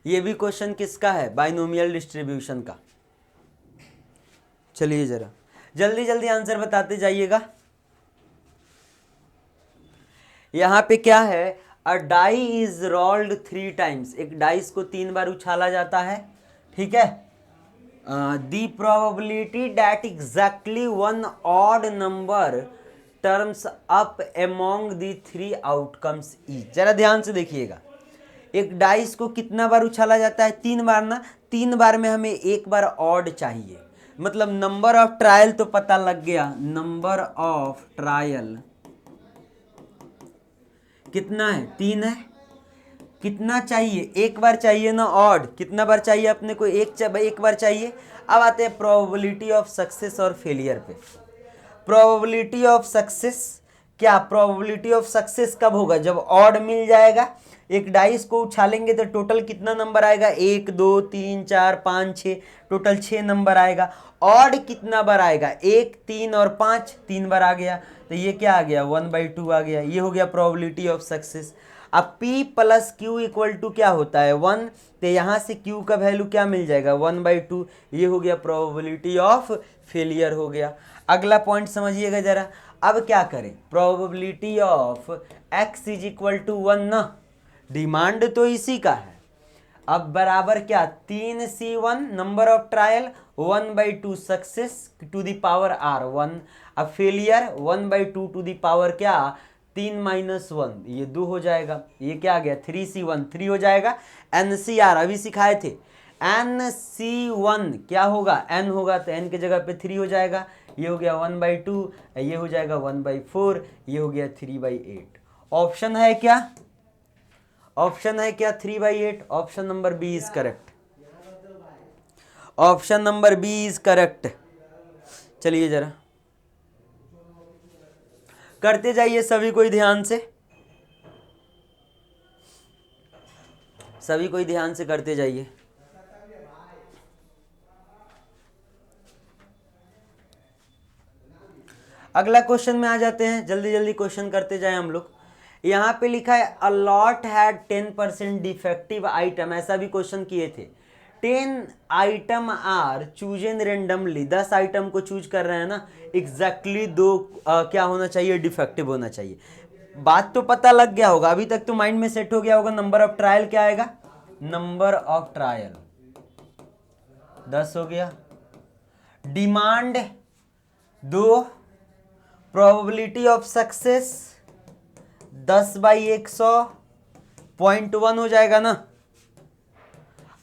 ये भी क्वेश्चन किसका है, बाइनोमियल डिस्ट्रीब्यूशन का। चलिए जरा जल्दी जल्दी आंसर बताते जाइएगा। यहां पे क्या है, a die is rolled 3 times, एक डाइस को 3 बार उछाला जाता है, ठीक है। The probability that exactly 1 odd number terms up among the 3 outcomes is. जरा ध्यान से देखिएगा, एक डाइस को कितना बार उछाला जाता है, 3 बार ना। 3 बार में हमें एक बार ऑड चाहिए, मतलब नंबर ऑफ ट्रायल तो पता लग गया, नंबर ऑफ ट्रायल कितना है, 3 है। कितना चाहिए, एक बार चाहिए ना ऑड, कितना बार चाहिए अपने को, एक बार चाहिए। अब आते हैं प्रोबेबिलिटी ऑफ सक्सेस और फेलियर पे। प्रोबेबिलिटी ऑफ सक्सेस, क्या प्रोबेबिलिटी ऑफ सक्सेस कब होगा, जब ऑड मिल जाएगा। एक डाइस को उछालेंगे तो टोटल कितना नंबर आएगा, 1 2 3 4 5 6, टोटल 6 नंबर आएगा। ऑड कितना बार आएगा, 1 3 और 5, 3 बार आ गया, तो ये क्या आ गया, 1/2 आ गया। ये हो गया प्रोबेबिलिटी ऑफ सक्सेस। अब P plus Q equal to क्या होता है, 1, तो यहाँ से Q का वैल्यू क्या मिल जाएगा, 1/2। ये हो गया प्रोबेबिलिटी ऑफ फेलियर हो गया। अगला पॉइंट समझिएगा जरा। अब क्या करें, probability of x is equal to 1 ना, डिमांड तो इसी का है। अब बराबर क्या, 3C1 number of trial, 1/2 success to the power r 1। अब फेलियर 1/2 टू द पावर क्या, 3 - 1, ये 2 हो जाएगा। ये क्या आ गया, 3C1 3 हो जाएगा। NCR अभी सिखाए थे, NC1 क्या होगा, n होगा, तो n की जगह पे 3 हो जाएगा। ये हो गया 1/2, ये हो जाएगा 1/4, ये हो गया 3/8। ऑप्शन है क्या, ऑप्शन है क्या 3/8। Option number B is correct, option number B is correct. चलिए जरा करते जाइए सभी कोई ध्यान से, सभी कोई ध्यान से करते जाइए। अगला क्वेश्चन में आ जाते हैं, जल्दी जल्दी क्वेश्चन करते जाए हम लोग। यहाँ पे लिखा है अलॉट हैड 10% डिफेक्टिव आइटम, ऐसा भी क्वेश्चन किए थे। 10 item are chosen randomly, 10 item को चूज कर रहे हैं ना, एग्जैक्टली 2 क्या होना चाहिए, डिफेक्टिव होना चाहिए। बात तो पता लग गया होगा, अभी तक तो माइंड में सेट हो गया होगा। नंबर ऑफ ट्रायल क्या आएगा, नंबर ऑफ ट्रायल 10 हो गया, डिमांड 2, प्रोबेबिलिटी ऑफ सक्सेस 10/100, 0.1 हो जाएगा ना।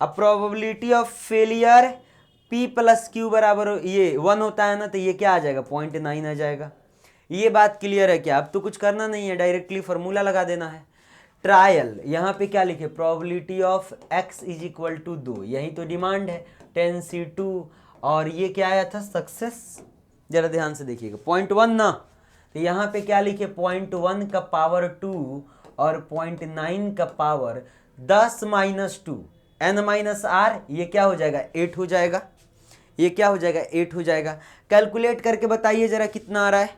अब probability of failure P plus Q बराबर ये 1 होता है ना, तो ये क्या आ जाएगा, 0.9 आ जाएगा। ये बात क्लियर है क्या, अब तो कुछ करना नहीं है, डायरेक्टली फॉर्मूला लगा देना है। ट्रायल यहाँ पे क्या लिखे, probability of x is equal to 2, यही तो डिमांड है 10C2, और ये क्या आया था, सक्सेस। जरा ध्यान से देखिएगा, 0.1 ना, तो यहाँ पे क्या लिखे, 0.1 का पावर 2 और 0.9 का पावर 10 - 2, n-r, ये क्या हो जाएगा, 8 हो जाएगा। ये क्या हो जाएगा, 8 हो जाएगा। कैलकुलेट करके बताइए जरा कितना आ रहा है,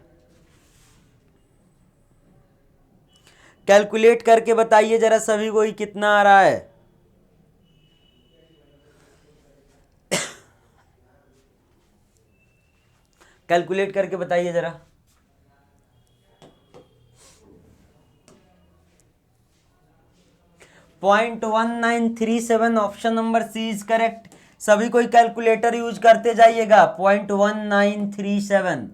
कैलकुलेट करके बताइए जरा सभी को, कितना आ रहा है। कैलकुलेट करके बताइए जरा। .1937, option number C is correct. सभी कोई कैलकुलेटर यूज करते जाइएगा। 0.1937,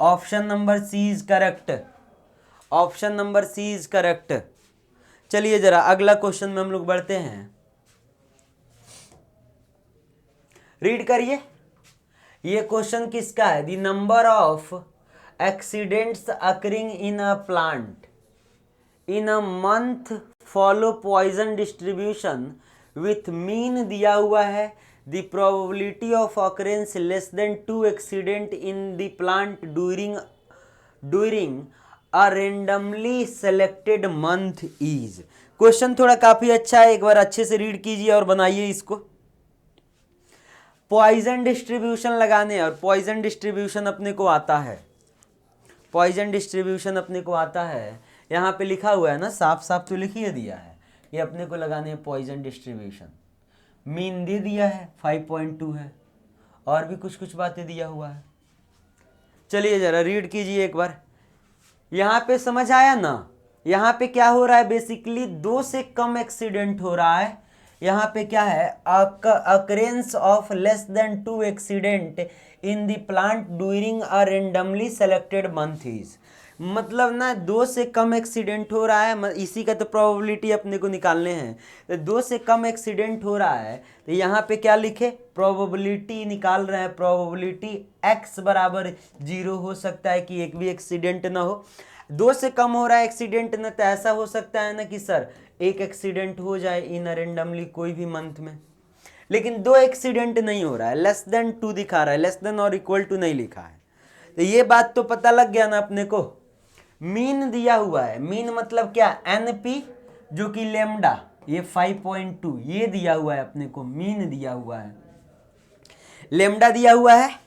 option number C is correct, option number C is correct. चलिए जरा अगला क्वेश्चन में हम लोग बढ़ते हैं, रीड करिए। ये क्वेश्चन किसका है? The number of accidents occurring in a plant in a month follow Poisson distribution with mean दिया हुआ है, the probability of occurrence less than 2 accident in the plant during a randomly selected month is. Question थोड़ा काफी अच्छा है, एक बार अच्छे से रीड कीजिए और बनाइए इसको। पॉइजन डिस्ट्रीब्यूशन लगाने, और पॉइजन डिस्ट्रीब्यूशन अपने को आता है, पॉइजन डिस्ट्रीब्यूशन अपने को आता है, यहाँ पे लिखा हुआ है ना, साफ साफ तो लिखिए दिया है, ये अपने को लगाने हैं पॉइजन डिस्ट्रीब्यूशन। मीन दे दिया है 5.2 है, और भी कुछ कुछ बातें दिया हुआ है। चलिए जरा रीड कीजिए एक बार, यहाँ पे समझ आया ना? यहाँ पे क्या हो रहा है? बेसिकली 2 से कम एक्सीडेंट हो रहा है। यहाँ पे क्या है? Occurrence of less than 2 accident in the plant during a randomly selected month is, मतलब ना 2 से कम एक्सीडेंट हो रहा है, इसी का तो प्रोबेबिलिटी अपने को निकालने हैं। तो 2 से कम एक्सीडेंट हो रहा है, तो यहाँ पे क्या लिखे? प्रोबेबिलिटी निकाल रहे हैं, प्रोबेबिलिटी x बराबर 0 हो सकता है कि एक भी एक्सीडेंट ना हो। 2 से कम हो रहा है एक्सीडेंट ना, तो ऐसा हो सकता है ना कि सर एक एक्सीडेंट हो जाए इन रेंडमली कोई भी मंथ में, लेकिन 2 एक्सीडेंट नहीं हो रहा है, लेस देन 2 दिखा रहा है, लेस देन और इक्वल टू नहीं लिखा है। तो ये बात तो पता लग गया ना अपने को। मीन दिया हुआ है, मीन मतलब क्या? NP जो कि लेमडा, ये 5.2 ये दिया हुआ है अपने को, मीन दिया हुआ है, लेमडा दिया हुआ है।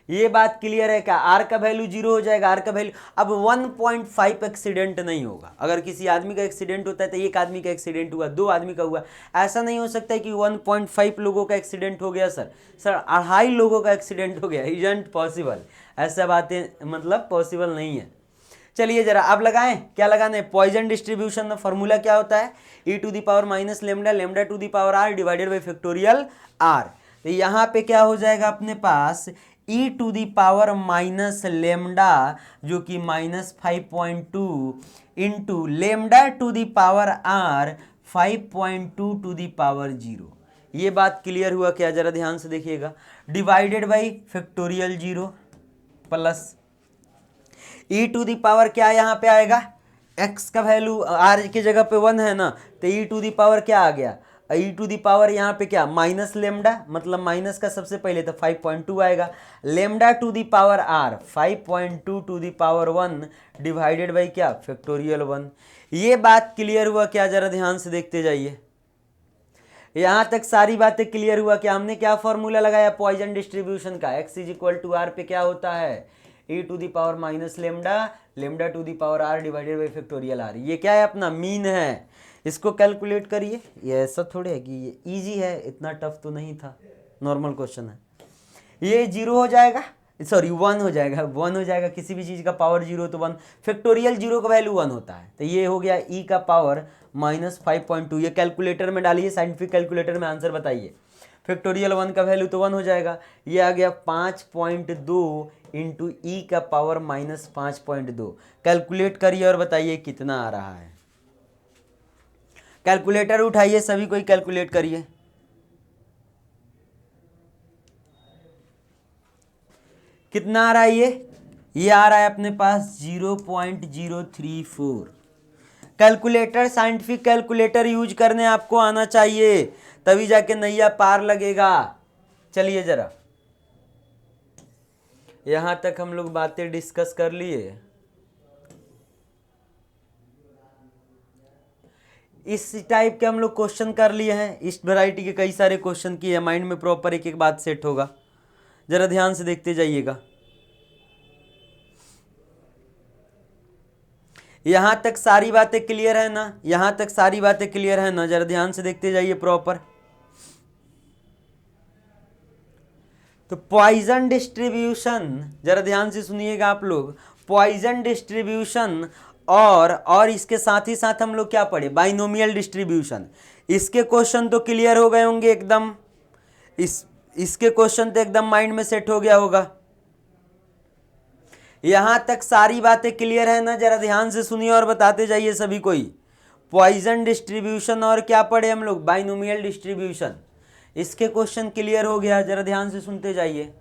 ये बात क्लियर है क्या? आर का वैल्यू 0 हो जाएगा, आर का वैल्यू अब 1.5 एक्सीडेंट नहीं होगा। अगर किसी आदमी का एक्सीडेंट होता है तो एक आदमी का एक्सीडेंट हुआ, 2 आदमी का हुआ, ऐसा नहीं हो सकता है कि 1.5 लोगों का एक्सीडेंट हो गया सर 2.5 लोगों का एक्सीडेंट हो गया, इजंट पॉसिबल। ऐसा बातें मतलब पॉसिबल नहीं है। चलिए जरा अब लगाएं, क्या लगाना है? पॉइजन डिस्ट्रीब्यूशन में फॉर्मूला क्या होता है? e to the power minus lambda, lambda to the power r divided by factorial r। तो यहाँ पे क्या हो जाएगा अपने पास? e to the power minus lambda जो कि -5.2 into lambda to the power r 5.2 to the power 0। ये बात क्लियर हुआ क्या? जरा ध्यान से देखिएगा, divided by factorial 0 plus e to the power क्या यहाँ पे आएगा? x का वैल्यू r की जगह पे 1 है ना, तो e टू दी पावर क्या आ गया? e टू दी पावर यहाँ पे क्या? माइनस लेमडा, मतलब माइनस का सबसे पहले तो 5.2 आएगा, lambda to the power r 5.2 to the power 1 divided by क्या? फैक्टोरियल 1। ये बात क्लियर हुआ क्या? जरा ध्यान से देखते जाइए, यहाँ तक सारी बातें क्लियर हुआ क्या? हमने क्या फॉर्मूला लगाया पॉइजन डिस्ट्रीब्यूशन का? x is equal to r पे क्या होता है? e to the power minus lambda, lambda to the power r divided by factorial r। ये क्या है? अपना मीन है। इसको कैलकुलेट करिए। ये ऐसा थोड़े है कि ये इजी है, इतना टफ तो नहीं था, नॉर्मल क्वेश्चन है। ये 0 हो जाएगा, सॉरी 1 हो जाएगा, 1 हो जाएगा, किसी भी चीज़ का पावर 0 तो 1, फैक्टोरियल 0 का वैल्यू 1 होता है। तो ये हो गया e का पावर -5.2। ये कैलकुलेटर में डालिए, साइंटिफिक कैलकुलेटर में आंसर बताइए। फैक्टोरियल 1 का वैल्यू तो 1 हो जाएगा, ये आ गया 5.2 इंटू ई का पावर -5.2। कैलकुलेट करिए और बताइए कितना आ रहा है। कैलकुलेटर उठाइए, सभी कोई कैलकुलेट करिए। कितना आ रहा है? ये आ रहा है अपने पास 0.034। कैलकुलेटर, साइंटिफिक कैलकुलेटर यूज करने आपको आना चाहिए, तभी जाके नैया पार लगेगा। चलिए जरा, यहां तक हम लोग बातें डिस्कस कर लिए। इस टाइप के हम लोग क्वेश्चन कर लिए हैं, इस वैरायटी के कई सारे क्वेश्चन किए, माइंड में प्रॉपर एक एक बात सेट होगा। जरा ध्यान से देखते जाइएगा, यहां तक सारी बातें क्लियर है ना? यहां तक सारी बातें क्लियर है ना? जरा ध्यान से देखते जाइए प्रॉपर। तो पॉइजन डिस्ट्रीब्यूशन, जरा ध्यान से सुनिएगा आप लोग, पॉइजन डिस्ट्रीब्यूशन और इसके साथ ही साथ हम लोग क्या पढ़े? Binomial distribution. इसके क्वेश्चन तो क्लियर हो गए होंगे एकदम, इसके क्वेश्चन तो एकदम माइंड में सेट हो गया होगा। यहां तक सारी बातें क्लियर है ना? जरा ध्यान से सुनिए और बताते जाइए सभी कोई। पॉइजन डिस्ट्रीब्यूशन और क्या पढ़े हम लोग? Binomial distribution. इसके क्वेश्चन क्लियर हो गया, जरा ध्यान से सुनते जाइए।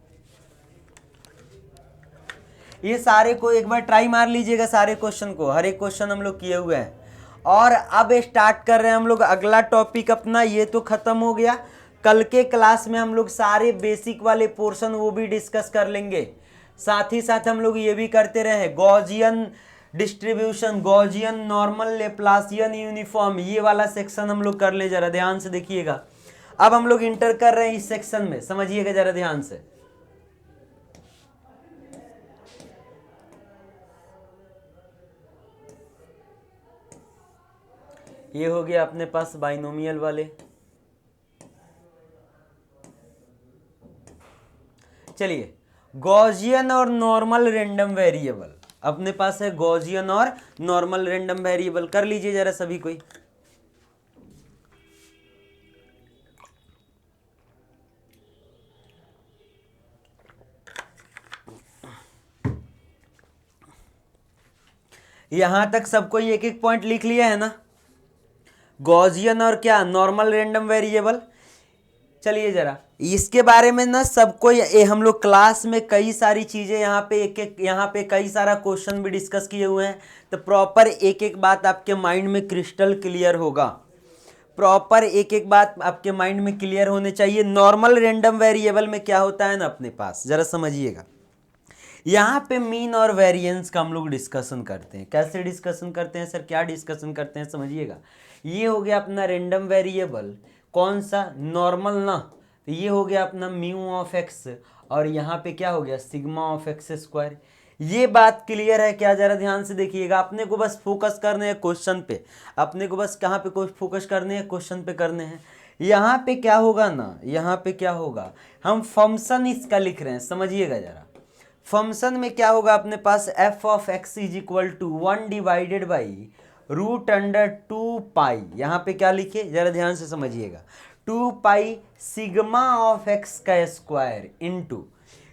ये सारे को एक बार ट्राई मार लीजिएगा, सारे क्वेश्चन को, हर एक क्वेश्चन हम लोग किए हुए हैं। और अब स्टार्ट कर रहे हैं हम लोग अगला टॉपिक अपना। ये तो खत्म हो गया, कल के क्लास में हम लोग सारे बेसिक वाले पोर्शन वो भी डिस्कस कर लेंगे। साथ ही साथ हम लोग ये भी करते रहे Gaussian distribution, Gaussian normal, Laplacian uniform, ये वाला सेक्शन हम लोग कर ले, जरा ध्यान से देखिएगा। अब हम लोग इंटर कर रहे हैं इस सेक्शन में, समझिएगा जरा ध्यान से। ये हो गया अपने पास बाइनोमियल वाले। चलिए, गॉसियन और नॉर्मल रैंडम वेरिएबल अपने पास है, गॉसियन और नॉर्मल रैंडम वेरिएबल कर लीजिए जरा सभी कोई। यहां तक सबको एक एक पॉइंट लिख लिया है ना, गॉसियन और क्या नॉर्मल रैंडम वेरिएबल। चलिए जरा इसके बारे में ना सबको हम लोग क्लास में कई सारी चीजें यहाँ पे कई सारा क्वेश्चन भी डिस्कस किए हुए हैं, तो प्रॉपर एक एक बात आपके माइंड में क्रिस्टल क्लियर होगा, प्रॉपर एक एक बात आपके माइंड में क्लियर होने चाहिए। नॉर्मल रैंडम वेरिएबल में क्या होता है ना अपने पास, जरा समझिएगा। यहाँ पे मीन और वेरिएंस का हम लोग डिस्कशन करते हैं। कैसे डिस्कशन करते हैं सर, क्या डिस्कशन करते हैं, समझिएगा। ये हो गया अपना रैंडम वेरिएबल, कौन सा, नॉर्मल ना, तो ये हो गया अपना म्यू ऑफ एक्स, और यहाँ पे क्या हो गया सिग्मा ऑफ एक्स स्क्वायर। ये बात क्लियर है क्या, जरा ध्यान से देखिएगा। अपने को बस फोकस करने हैं क्वेश्चन पे, अपने को बस कहाँ पे फोकस करने हैं, क्वेश्चन पे करने हैं। यहाँ पे क्या होगा ना, यहाँ पे क्या होगा, हम फंक्शन इसका लिख रहे हैं, समझिएगा जरा। फंक्शन में क्या होगा अपने पास, f of x is equal to 1 divided by root under 2 pi, यहाँ पे क्या लिखे जरा ध्यान से समझिएगा, 2 पाई सिग्मा ऑफ एक्स का स्क्वायर इनटू,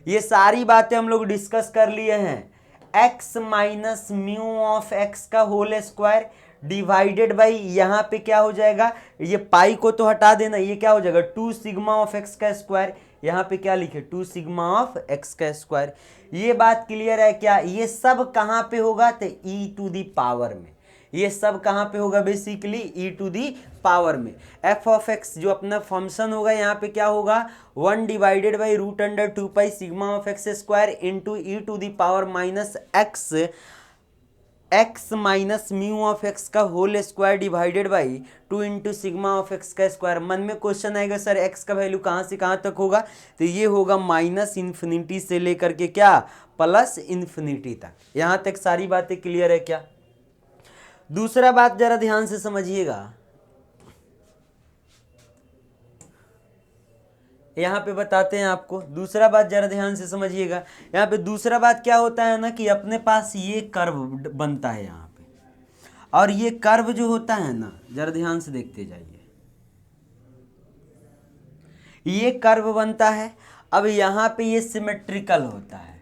ये सारी बातें हम लोग डिस्कस कर लिए हैं, x minus mu of x का होल स्क्वायर डिवाइडेड बाई, यहाँ पे क्या हो जाएगा, ये पाई को तो हटा देना, ये क्या हो जाएगा 2 सिग्मा ऑफ एक्स का स्क्वायर, यहाँ पे क्या लिखे 2 सिग्मा ऑफ एक्स का स्क्वायर। ये बात क्लियर है क्या। ये सब कहाँ पे होगा, तो ई टू दी पावर में, ये सब कहाँ पे होगा basically e to the power में। एफ ऑफ एक्स जो अपना फंक्शन होगा, यहाँ पे क्या होगा 1 divided by root under 2 pi sigma of x square into e to the power minus x, x minus mu of x का whole square divided by 2 into sigma of x का स्क्वायर। मन में क्वेश्चन आएगा सर एक्स का वैल्यू कहाँ से कहाँ तक होगा, तो ये होगा माइनस इन्फिनिटी से लेकर के क्या प्लस इन्फिनिटी तक। यहाँ तक सारी बातें क्लियर है क्या। दूसरा बात जरा ध्यान से समझिएगा, यहाँ पे बताते हैं आपको। दूसरा बात जरा ध्यान से समझिएगा, यहाँ पे दूसरा बात क्या होता है ना कि अपने पास ये कर्व बनता है यहाँ पे, और ये कर्व जो होता है ना जरा ध्यान से देखते जाइए, ये कर्व बनता है। अब यहाँ पे ये सिमेट्रिकल होता है।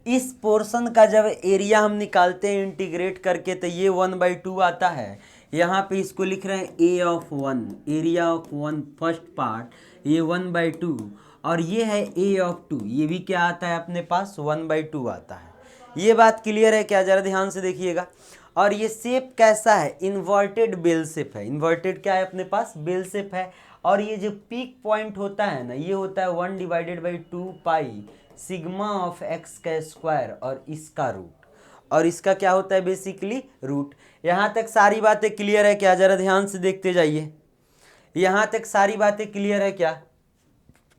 इस पोर्शन का जब एरिया हम निकालते हैं इंटीग्रेट करके, तो ये 1/2 आता है। यहाँ पे इसको लिख रहे हैं A of 1, area of 1 first part, ये 1/2, और ये है ए ऑफ 2, ये भी क्या आता है अपने पास 1/2 आता है। ये बात क्लियर है क्या, जरा ध्यान से देखिएगा। और ये शेप कैसा है, इन्वर्टेड बेल शेप है। इन्वर्टेड क्या है अपने पास, बेल शेप है। और ये जो पीक पॉइंट होता है ना, ये होता है 1 divided by 2 pi sigma of x का स्क्वायर और इसका रूट, और इसका क्या होता है बेसिकली रूट। यहाँ तक सारी बातें क्लियर है क्या, जरा ध्यान से देखते जाइए। यहाँ तक सारी बातें क्लियर है क्या।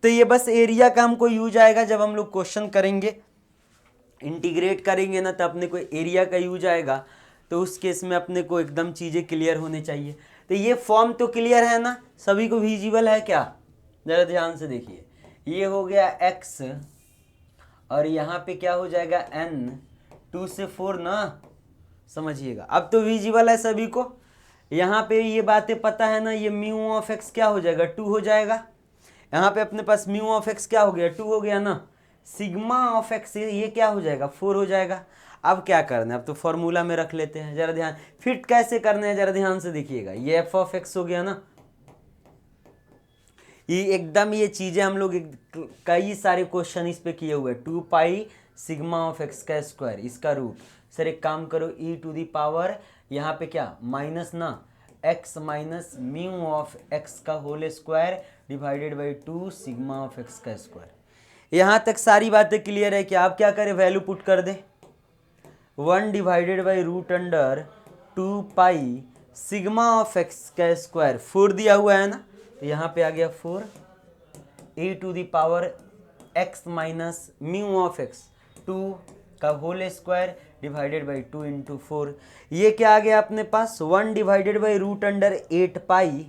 तो ये बस एरिया का हमको यूज आएगा जब हम लोग क्वेश्चन करेंगे, इंटीग्रेट करेंगे ना, तो अपने को एरिया का यूज आएगा। तो उस केस में अपने को एकदम चीज़ें क्लियर होने चाहिए। तो ये फॉर्म तो क्लियर है ना, सभी को विजिबल है क्या, जरा ध्यान से देखिए। ये हो गया x, और यहाँ पे क्या हो जाएगा n, 2 से 4 ना, समझिएगा। अब तो विजिबल है सभी को। यहाँ पे ये बातें पता है ना, ये म्यू ऑफ एक्स क्या हो जाएगा 2 हो जाएगा। यहाँ पे अपने पास म्यू ऑफ एक्स क्या हो गया 2 हो गया ना, सिग्मा ऑफ एक्स ये क्या हो जाएगा 4 हो जाएगा। अब क्या करना है, अब तो फॉर्मूला में रख लेते हैं, जरा ध्यान फिट कैसे करना है जरा ध्यान से देखिएगा। ये एफ ऑफ एक्स हो गया ना, ये एकदम ये चीज़ें हम लोग कई सारे क्वेश्चन इस पे किए हुए, 2 पाई सिग्मा ऑफ एक्स का स्क्वायर, इसका रूट। सर एक काम करो, ई टू दी पावर यहाँ पे क्या माइनस ना x minus mu of x का whole square divided by 2 sigma of x का स्क्वायर। यहाँ तक सारी बातें क्लियर है कि आप क्या करें, वैल्यू पुट कर दे 1 divided by root under 2 pi sigma of x का स्क्वायर। 4 दिया हुआ है ना, तो यहाँ पे आ गया 4 e to the power x minus mu of X 2 का whole square divided by 2 into 4। ये क्या आ गया अपने पास 1 divided by root under 8 pi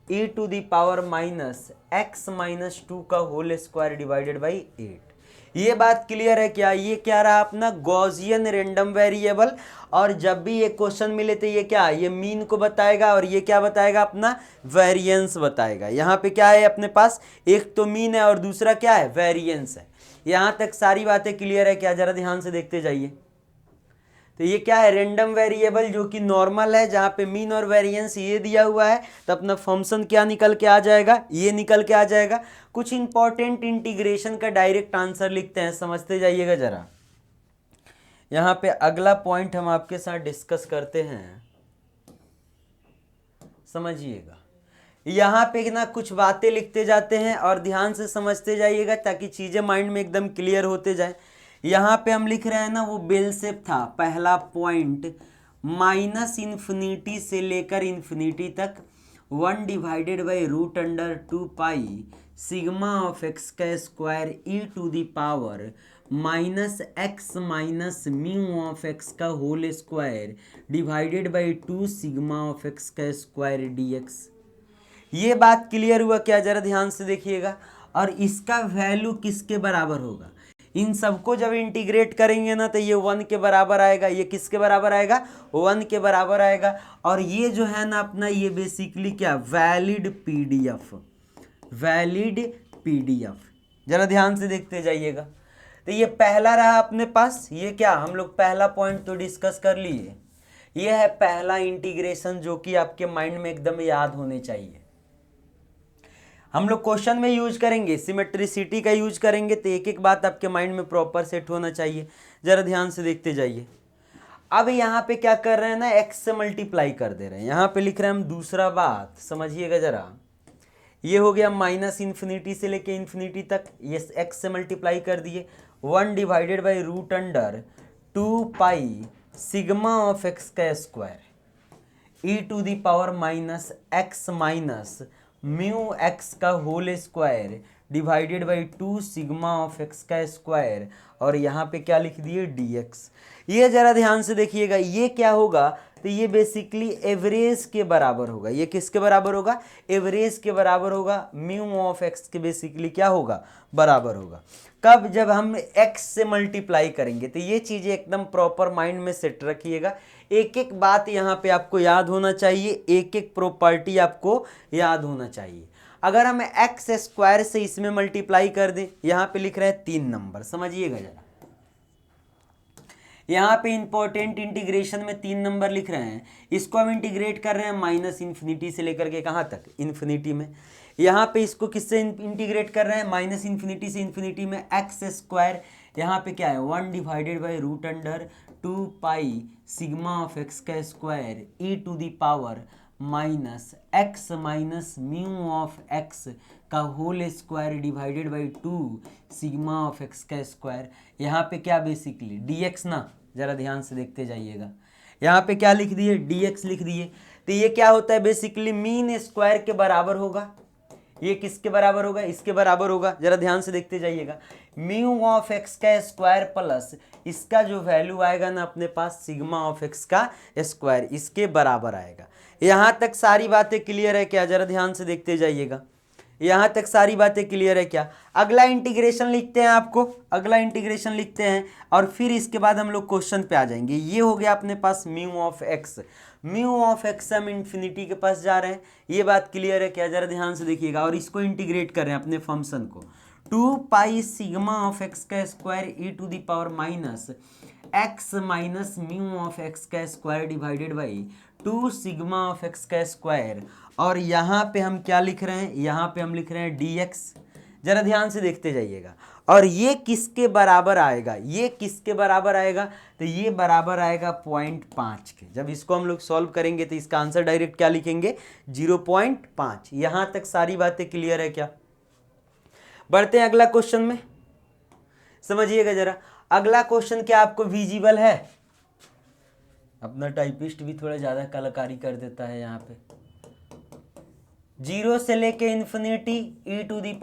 e to the power minus x minus 2 का होल स्क्वायर डिवाइडेड बाई 8। ये बात क्लियर है क्या? ये क्या रहा अपना गॉसियन रैंडम वेरिएबल। और जब भी ये क्वेश्चन मिले तो ये क्या, ये मीन को बताएगा और ये क्या बताएगा, अपना वेरिएंस बताएगा। यहाँ पे क्या है अपने पास, एक तो मीन है और दूसरा क्या है, वेरिएंस है। यहाँ तक सारी बातें क्लियर है क्या? जरा ध्यान से देखते जाइए। तो ये क्या है, रैंडम वेरिएबल जो कि नॉर्मल है, जहाँ पे मीन और वेरिएंस ये दिया हुआ है, तो अपना फंक्शन क्या निकल के आ जाएगा, ये निकल के आ जाएगा। कुछ इंपॉर्टेंट इंटीग्रेशन का डायरेक्ट आंसर लिखते हैं, समझते जाइएगा जरा। यहाँ पे अगला पॉइंट हम आपके साथ डिस्कस करते हैं, समझिएगा। यहाँ पे ना कुछ बातें लिखते जाते हैं और ध्यान से समझते जाइएगा ताकि चीज़ें माइंड में एकदम क्लियर होते जाए। यहाँ पे हम लिख रहे हैं ना, वो बेल शेप था पहला पॉइंट, माइनस इन्फिनिटी से लेकर इन्फिनिटी तक 1 divided by root under 2 pi sigma of x का square e to the power minus x minus mu of x का whole square divided by 2 sigma of x का स्क्वायर डी एक्स। ये बात क्लियर हुआ क्या? जरा ध्यान से देखिएगा। और इसका वैल्यू किसके बराबर होगा? इन सबको जब इंटीग्रेट करेंगे ना तो ये 1 के बराबर आएगा। ये किसके बराबर आएगा? 1 के बराबर आएगा। और ये जो है ना अपना, ये बेसिकली क्या, वैलिड पीडीएफ, वैलिड पीडीएफ। जरा ध्यान से देखते जाइएगा। तो ये पहला रहा अपने पास, ये क्या, हम लोग पहला पॉइंट तो डिस्कस कर लिए। ये है पहला इंटीग्रेशन जो कि आपके माइंड में एकदम याद होने चाहिए। हम लोग क्वेश्चन में यूज करेंगे, सिमेट्रिसिटी का यूज करेंगे, तो एक एक बात आपके माइंड में प्रॉपर सेट होना चाहिए। जरा ध्यान से देखते जाइए। अब यहाँ पे क्या कर रहे हैं ना, x से मल्टीप्लाई कर दे रहे हैं। यहाँ पे लिख रहे हैं हम दूसरा बात, समझिएगा जरा। ये हो गया माइनस इन्फिनिटी से लेके इन्फिनिटी तक, ये x से मल्टीप्लाई कर दिए 1 divided by root under 2 pi sigma of x का square e to the power minus x minus mu x का whole square divided by 2 sigma of x का स्क्वायर। और यहाँ पे क्या लिख दिए, dx। ये जरा ध्यान से देखिएगा। ये क्या होगा, तो ये बेसिकली एवरेज के बराबर होगा। ये किसके बराबर होगा? एवरेज के बराबर होगा। म्यू ऑफ एक्स के बेसिकली क्या होगा, बराबर होगा। कब? जब हम x से मल्टीप्लाई करेंगे। तो ये चीज़ें एकदम प्रॉपर माइंड में सेट रखिएगा। एक एक बात यहाँ पे आपको याद होना चाहिए, एक एक प्रॉपर्टी आपको याद होना चाहिए। अगर हम एक्स स्क्वायर से इसमें मल्टीप्लाई कर दें, यहाँ पे लिख रहे हैं 3 नंबर, समझिएगा जरा। यहाँ पे इंपॉर्टेंट इंटीग्रेशन में 3 नंबर लिख रहे हैं। इसको हम इंटीग्रेट कर रहे हैं माइनस इन्फिनिटी से लेकर के कहाँ तक, इन्फिनिटी में। यहाँ पे इसको किससे इंटीग्रेट कर रहे हैं, माइनस इन्फिनिटी से इन्फिनिटी में एक्स स्क्वायर। यहाँ पे क्या है, 1 divided by root under 2 pi sigma of x का square e to the power minus x minus mu of x का whole square divided by 2 sigma of x का स्क्वायर। यहाँ पे क्या बेसिकली dx ना, जरा ध्यान से देखते जाइएगा। यहाँ पे क्या लिख दिए, dx लिख दिए। तो ये क्या होता है, बेसिकली मीन स्क्वायर के बराबर होगा। ये किसके बराबर होगा, इसके बराबर होगा। जरा ध्यान से देखते जाइएगा। म्यू ऑफ एक्स का स्क्वायर प्लस इसका जो वैल्यू आएगा ना अपने पास, सिग्मा ऑफ एक्स का स्क्वायर, इसके बराबर आएगा। यहाँ तक सारी बातें क्लियर है क्या? जरा ध्यान से देखते जाइएगा। यहाँ तक सारी बातें क्लियर है क्या? अगला इंटीग्रेशन लिखते हैं, आपको अगला इंटीग्रेशन लिखते हैं और फिर इसके बाद हम लोग क्वेश्चन पे आ जाएंगे। ये हो गया अपने पास mu of x. Mu of x हम इन्फिनिटी के पास जा रहे हैं, ये बात क्लियर है क्या? जरा ध्यान से देखिएगा। और इसको इंटीग्रेट कर रहे हैं अपने फंक्शन को, 2 पाई सिग्मा ऑफ एक्स का square e to the power minus x minus mu of x का square divided by 2 sigma of x का स्क्वायर। और यहाँ पे हम क्या लिख रहे हैं, यहाँ पे हम लिख रहे हैं dx। जरा ध्यान से देखते जाइएगा। और ये किसके बराबर आएगा, ये किसके बराबर आएगा, तो ये बराबर आएगा 0.5 के। जब इसको हम लोग सॉल्व करेंगे तो इसका आंसर डायरेक्ट क्या लिखेंगे, 0.5। यहां तक सारी बातें क्लियर है क्या? बढ़ते हैं अगला क्वेश्चन में, समझिएगा जरा। अगला क्वेश्चन क्या आपको विजिबल है? अपना टाइपिस्ट भी थोड़ा ज्यादा कलाकारी कर देता है यहाँ पे। 0 से लेके इन्फिनिटी e⁻⁻x²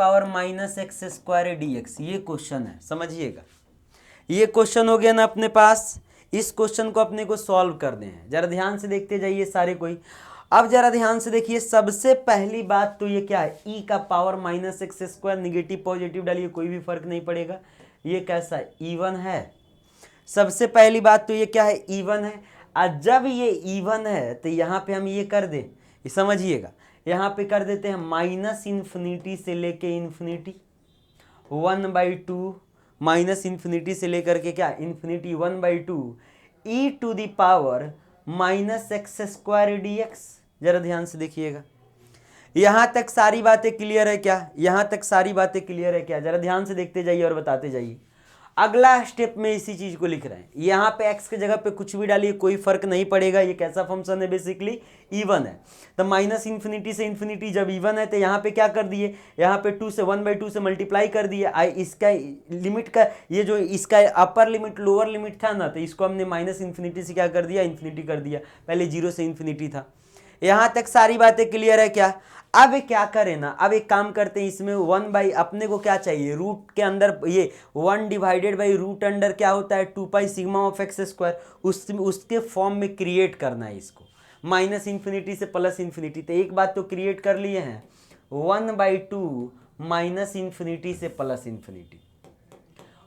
dx, ये क्वेश्चन है, समझिएगा। ये क्वेश्चन हो गया ना अपने पास। इस क्वेश्चन को अपने को सॉल्व करने हैं, जरा ध्यान से देखते जाइए सारे कोई। अब जरा ध्यान से देखिए, सबसे पहली बात तो ये क्या है, e⁻⁻x², निगेटिव पॉजिटिव डालिए कोई भी फर्क नहीं पड़ेगा। ये कैसा है, इवन है। सबसे पहली बात तो ये क्या है, इवन है। और जब ये इवन है तो यहाँ पे हम ये कर दे, समझिएगा, यहाँ पे कर देते हैं -∞ से लेके इन्फिनिटी 1/2, -∞ से लेकर के क्या इन्फिनिटी 1/2 e⁻⁻x² dx। जरा ध्यान से देखिएगा, यहां तक सारी बातें क्लियर है क्या? यहां तक सारी बातें क्लियर है क्या? जरा ध्यान से देखते जाइए और बताते जाइए। अगला स्टेप में इसी चीज को लिख रहे हैं। यहाँ पे x के जगह पे कुछ भी डालिए कोई फर्क नहीं पड़ेगा। ये कैसा फंक्शन है, बेसिकली इवन है। तो -∞ से इन्फिनिटी जब इवन है तो यहाँ पे क्या कर दिए, यहाँ पे 2 से 1/2 से मल्टीप्लाई कर दिए। इसका लिमिट का ये जो इसका अपर लिमिट लोअर लिमिट था ना, तो इसको हमने -∞ से क्या कर दिया, इन्फिनिटी कर दिया। पहले 0 से इन्फिनिटी था। यहाँ तक सारी बातें क्लियर है क्या? अब क्या करें ना, अब एक काम करते हैं, इसमें 1 अपने को क्या चाहिए, रूट के अंदर ये 1 डिवाइडेड बाई रूट अंडर क्या होता है 2π सिग्मा ऑफ x², उसके फॉर्म में क्रिएट करना है इसको, -∞ से +∞। तो एक बात तो क्रिएट कर लिए हैं, 1/2 -∞ से +∞,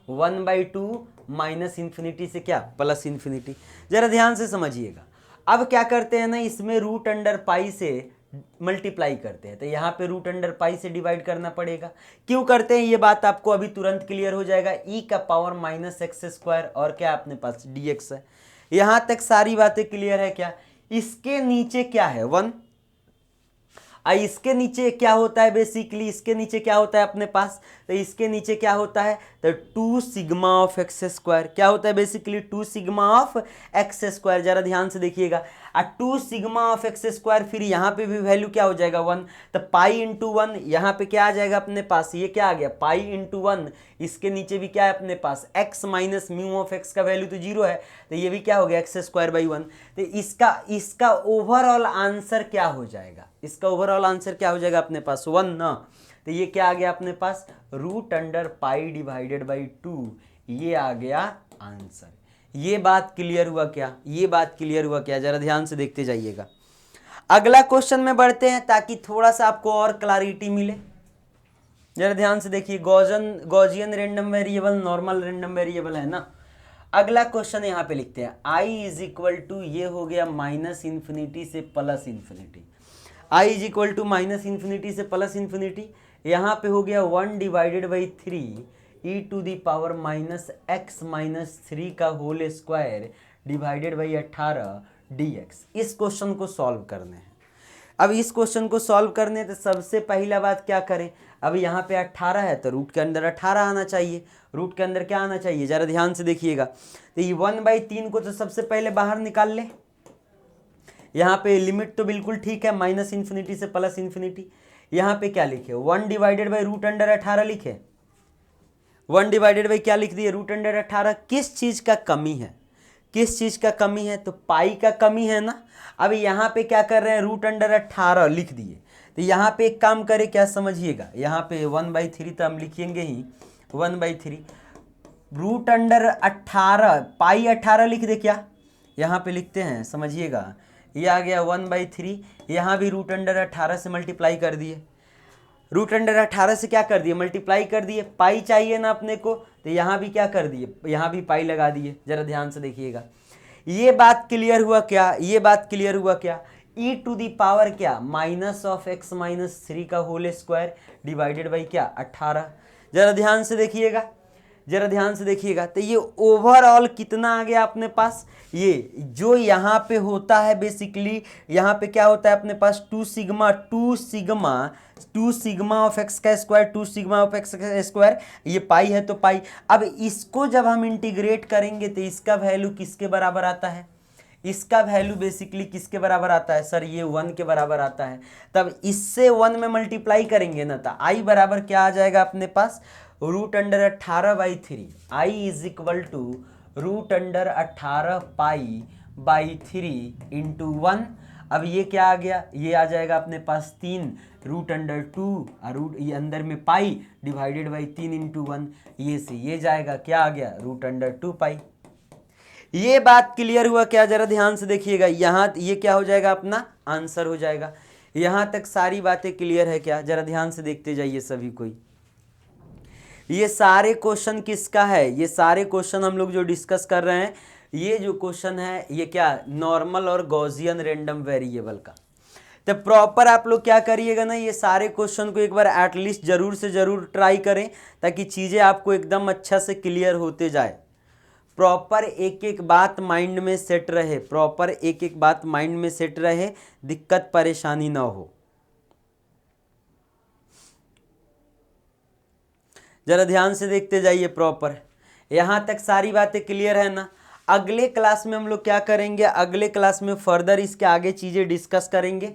1/2 -∞ से क्या +∞। जरा ध्यान से समझिएगा। अब क्या करते हैं ना, इसमें रूट अंडर पाई से मल्टीप्लाई करते हैं, तो यहाँ पे रूट अंडर पाई से डिवाइड करना पड़ेगा। क्यों करते हैं ये बात आपको अभी तुरंत क्लियर हो जाएगा। e⁻⁻x² और क्या अपने पास dx है। यहाँ तक सारी बातें क्लियर है क्या? इसके नीचे क्या है 1, इसके नीचे क्या होता है, बेसिकली इसके नीचे क्या होता है अपने पास, तो इसके नीचे क्या होता है, तो 2 सिग्मा ऑफ x²। क्या होता है बेसिकली 2 सिग्मा ऑफ x²। जरा ध्यान से देखिएगा, 2 सिग्मा ऑफ x², फिर यहाँ पे भी वैल्यू क्या हो जाएगा 1, तो पाई इंटू 1, यहाँ पे क्या आ जाएगा अपने पास, ये क्या आ गया पाई इंटू 1। इसके नीचे भी क्या है अपने पास x minus mu of x का वैल्यू तो 0 है, तो ये भी क्या हो गया x²/1। तो इसका ओवरऑल आंसर क्या हो जाएगा, इसका ओवरऑल आंसर क्या हो जाएगा अपने पास 1 ना। तो ये क्या आ गया अपने पास root under pi divided by 2, ये आ गया आंसर। ये बात क्लियर हुआ क्या, ये बात क्लियर हुआ क्या? जरा ध्यान से देखते जाइएगा। अगला क्वेश्चन में बढ़ते हैं ताकि थोड़ा सा आपको और क्लैरिटी मिले। जरा ध्यान से देखिए, Gaussian random variable, normal random variable है ना। अगला क्वेश्चन यहाँ पे लिखते हैं i = ये हो गया -∞ से +∞, i = -∞ से +∞। यहाँ पे हो गया 1 डिवाइडेड बाई 3 e⁻⁻x-3 का whole square divided by 18 dx। इस क्वेश्चन को सॉल्व करने हैं। अब इस क्वेश्चन को सॉल्व करने तो सबसे पहला बात क्या करें, अब यहाँ पे 18 है तो रूट के अंदर 18 आना चाहिए। रूट के अंदर क्या आना चाहिए, जरा ध्यान से देखिएगा। तो ये 1/3 को तो सबसे पहले बाहर निकाल ले। यहाँ पे लिमिट तो बिल्कुल ठीक है, -∞ से +∞। यहाँ पे क्या लिखे 1 डिवाइडेड बाई रूट अंडर 18 लिखे, 1 डिवाइडेड बाई क्या लिख दिए रूट अंडर 18। किस चीज़ का कमी है, किस चीज़ का कमी है, तो पाई का कमी है ना। अब यहाँ पे क्या कर रहे हैं रूट अंडर 18 लिख दिए, तो यहाँ पे एक काम करें क्या समझिएगा, यहाँ पे 1/3 तो हम लिखेंगे ही 1/3 रूट अंडर 18 पाई 18 लिख दे क्या, यहाँ पे लिखते हैं समझिएगा। ये आ गया 1/3, यहाँ भी रूट अंडर 18 से मल्टीप्लाई कर दिए, रूट अंडर 18 से क्या कर दिए मल्टीप्लाई कर दिए। पाई चाहिए ना अपने को, तो यहाँ भी क्या कर दिए, यहाँ भी पाई लगा दिए। जरा ध्यान से देखिएगा, ये बात क्लियर हुआ क्या, ये बात क्लियर हुआ क्या। e⁻ क्या -(x-3) का होल स्क्वायर डिवाइडेड बाई क्या 18। जरा ध्यान से देखिएगा, जरा ध्यान से देखिएगा, तो ये ओवरऑल कितना आ गया अपने पास, ये जो यहाँ पे होता है बेसिकली, यहाँ पे क्या होता है अपने पास 2 सिग्मा ऑफ एक्स का स्क्वायर, 2 सिग्मा ऑफ एक्स का स्क्वायर, ये पाई है तो पाई। अब इसको जब हम इंटीग्रेट करेंगे तो इसका वैल्यू किसके बराबर आता है, इसका वैल्यू बेसिकली किसके बराबर आता है सर, ये 1 के बराबर आता है। तब इससे 1 में मल्टीप्लाई करेंगे ना, तो आई बराबर क्या आ जाएगा अपने पास, √18/3। I is equal to √18π/3 into 1। अब ये क्या आ गया, ये आ जाएगा अपने पास 3 √2 और ये अंदर में पाई डिवाइडेड बाई 3 इंटू 1, ये से ये जाएगा, क्या आ गया √2π। ये बात क्लियर हुआ क्या, जरा ध्यान से देखिएगा, यहाँ ये क्या हो जाएगा अपना आंसर हो जाएगा। यहाँ तक सारी बातें क्लियर है क्या, जरा ध्यान से देखते जाइए सभी कोई। ये सारे क्वेश्चन किसका है, ये सारे क्वेश्चन हम लोग जो डिस्कस कर रहे हैं, ये जो क्वेश्चन है ये क्या, नॉर्मल और गॉसियन रैंडम वेरिएबल का। तो प्रॉपर आप लोग क्या करिएगा ना, ये सारे क्वेश्चन को एक बार एटलीस्ट जरूर से जरूर ट्राई करें, ताकि चीज़ें आपको एकदम अच्छा से क्लियर होते जाए। प्रॉपर एक एक बात माइंड में सेट रहे, प्रॉपर एक एक बात माइंड में सेट रहे, दिक्कत परेशानी ना हो। जरा ध्यान से देखते जाइए प्रॉपर, यहाँ तक सारी बातें क्लियर है ना। अगले क्लास में हम लोग क्या करेंगे, अगले क्लास में फर्दर इसके आगे चीज़ें डिस्कस करेंगे।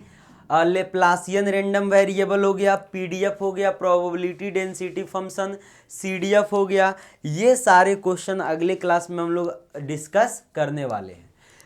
लेप्लासियन रैंडम वेरिएबल हो गया, पीडीएफ हो गया, प्रोबेबिलिटी डेंसिटी फंक्शन, सीडीएफ हो गया, ये सारे क्वेश्चन अगले क्लास में हम लोग डिस्कस करने वाले हैं।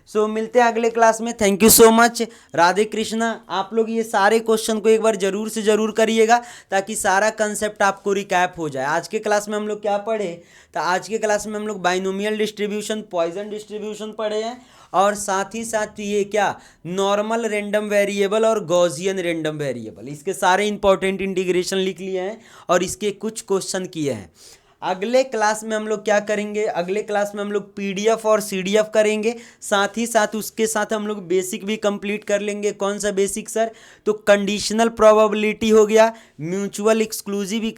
सो मिलते हैं अगले क्लास में। Thank you so much, Radhe Krishna. आप लोग ये सारे क्वेश्चन को एक बार जरूर से जरूर करिएगा, ताकि सारा कंसेप्ट आपको रिकैप हो जाए। आज के क्लास में हम लोग क्या पढ़े, तो आज के क्लास में हम लोग बाइनोमियल डिस्ट्रीब्यूशन, पॉइजन डिस्ट्रीब्यूशन पढ़े हैं, और साथ ही साथ ये क्या, नॉर्मल रैंडम वेरिएबल और गॉसियन रैंडम वेरिएबल, इसके सारे इंपॉर्टेंट इंटीग्रेशन लिख लिए हैं और इसके कुछ क्वेश्चन किए हैं। अगले क्लास में हम लोग क्या करेंगे, अगले क्लास में हम लोग पीडीएफ और सीडीएफ करेंगे, साथ ही साथ उसके साथ हम लोग बेसिक भी कंप्लीट कर लेंगे। कौन सा बेसिक सर, तो कंडीशनल प्रोबेबिलिटी हो गया, म्यूचुअल एक्सक्लूसिव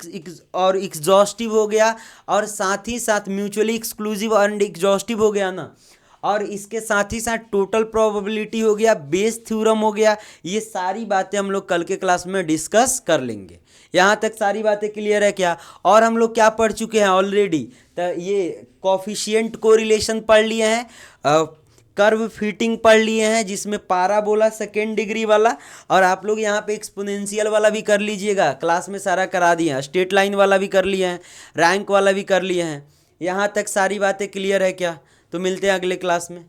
और एग्जॉस्टिव हो गया, और साथ ही साथ म्यूचुअली एक्सक्लूसिव और एग्जॉस्टिव हो गया ना, और इसके साथ ही साथ टोटल प्रोबेबिलिटी हो गया, बेस थ्योरम हो गया। ये सारी बातें हम लोग कल के क्लास में डिस्कस कर लेंगे। यहाँ तक सारी बातें क्लियर है क्या। और हम लोग क्या पढ़ चुके हैं ऑलरेडी, तो ये कोफिशिएंट कोरिलेशन पढ़ लिए हैं, कर्व फिटिंग पढ़ लिए हैं, जिसमें पाराबोला सेकेंड डिग्री वाला, और आप लोग यहाँ पे एक्सपोनेंशियल वाला भी कर लीजिएगा, क्लास में सारा करा दिए हैं। स्ट्रेट लाइन वाला भी कर लिए हैं, रैंक वाला भी कर लिए हैं। यहाँ तक सारी बातें क्लियर है क्या, तो मिलते हैं अगले क्लास में।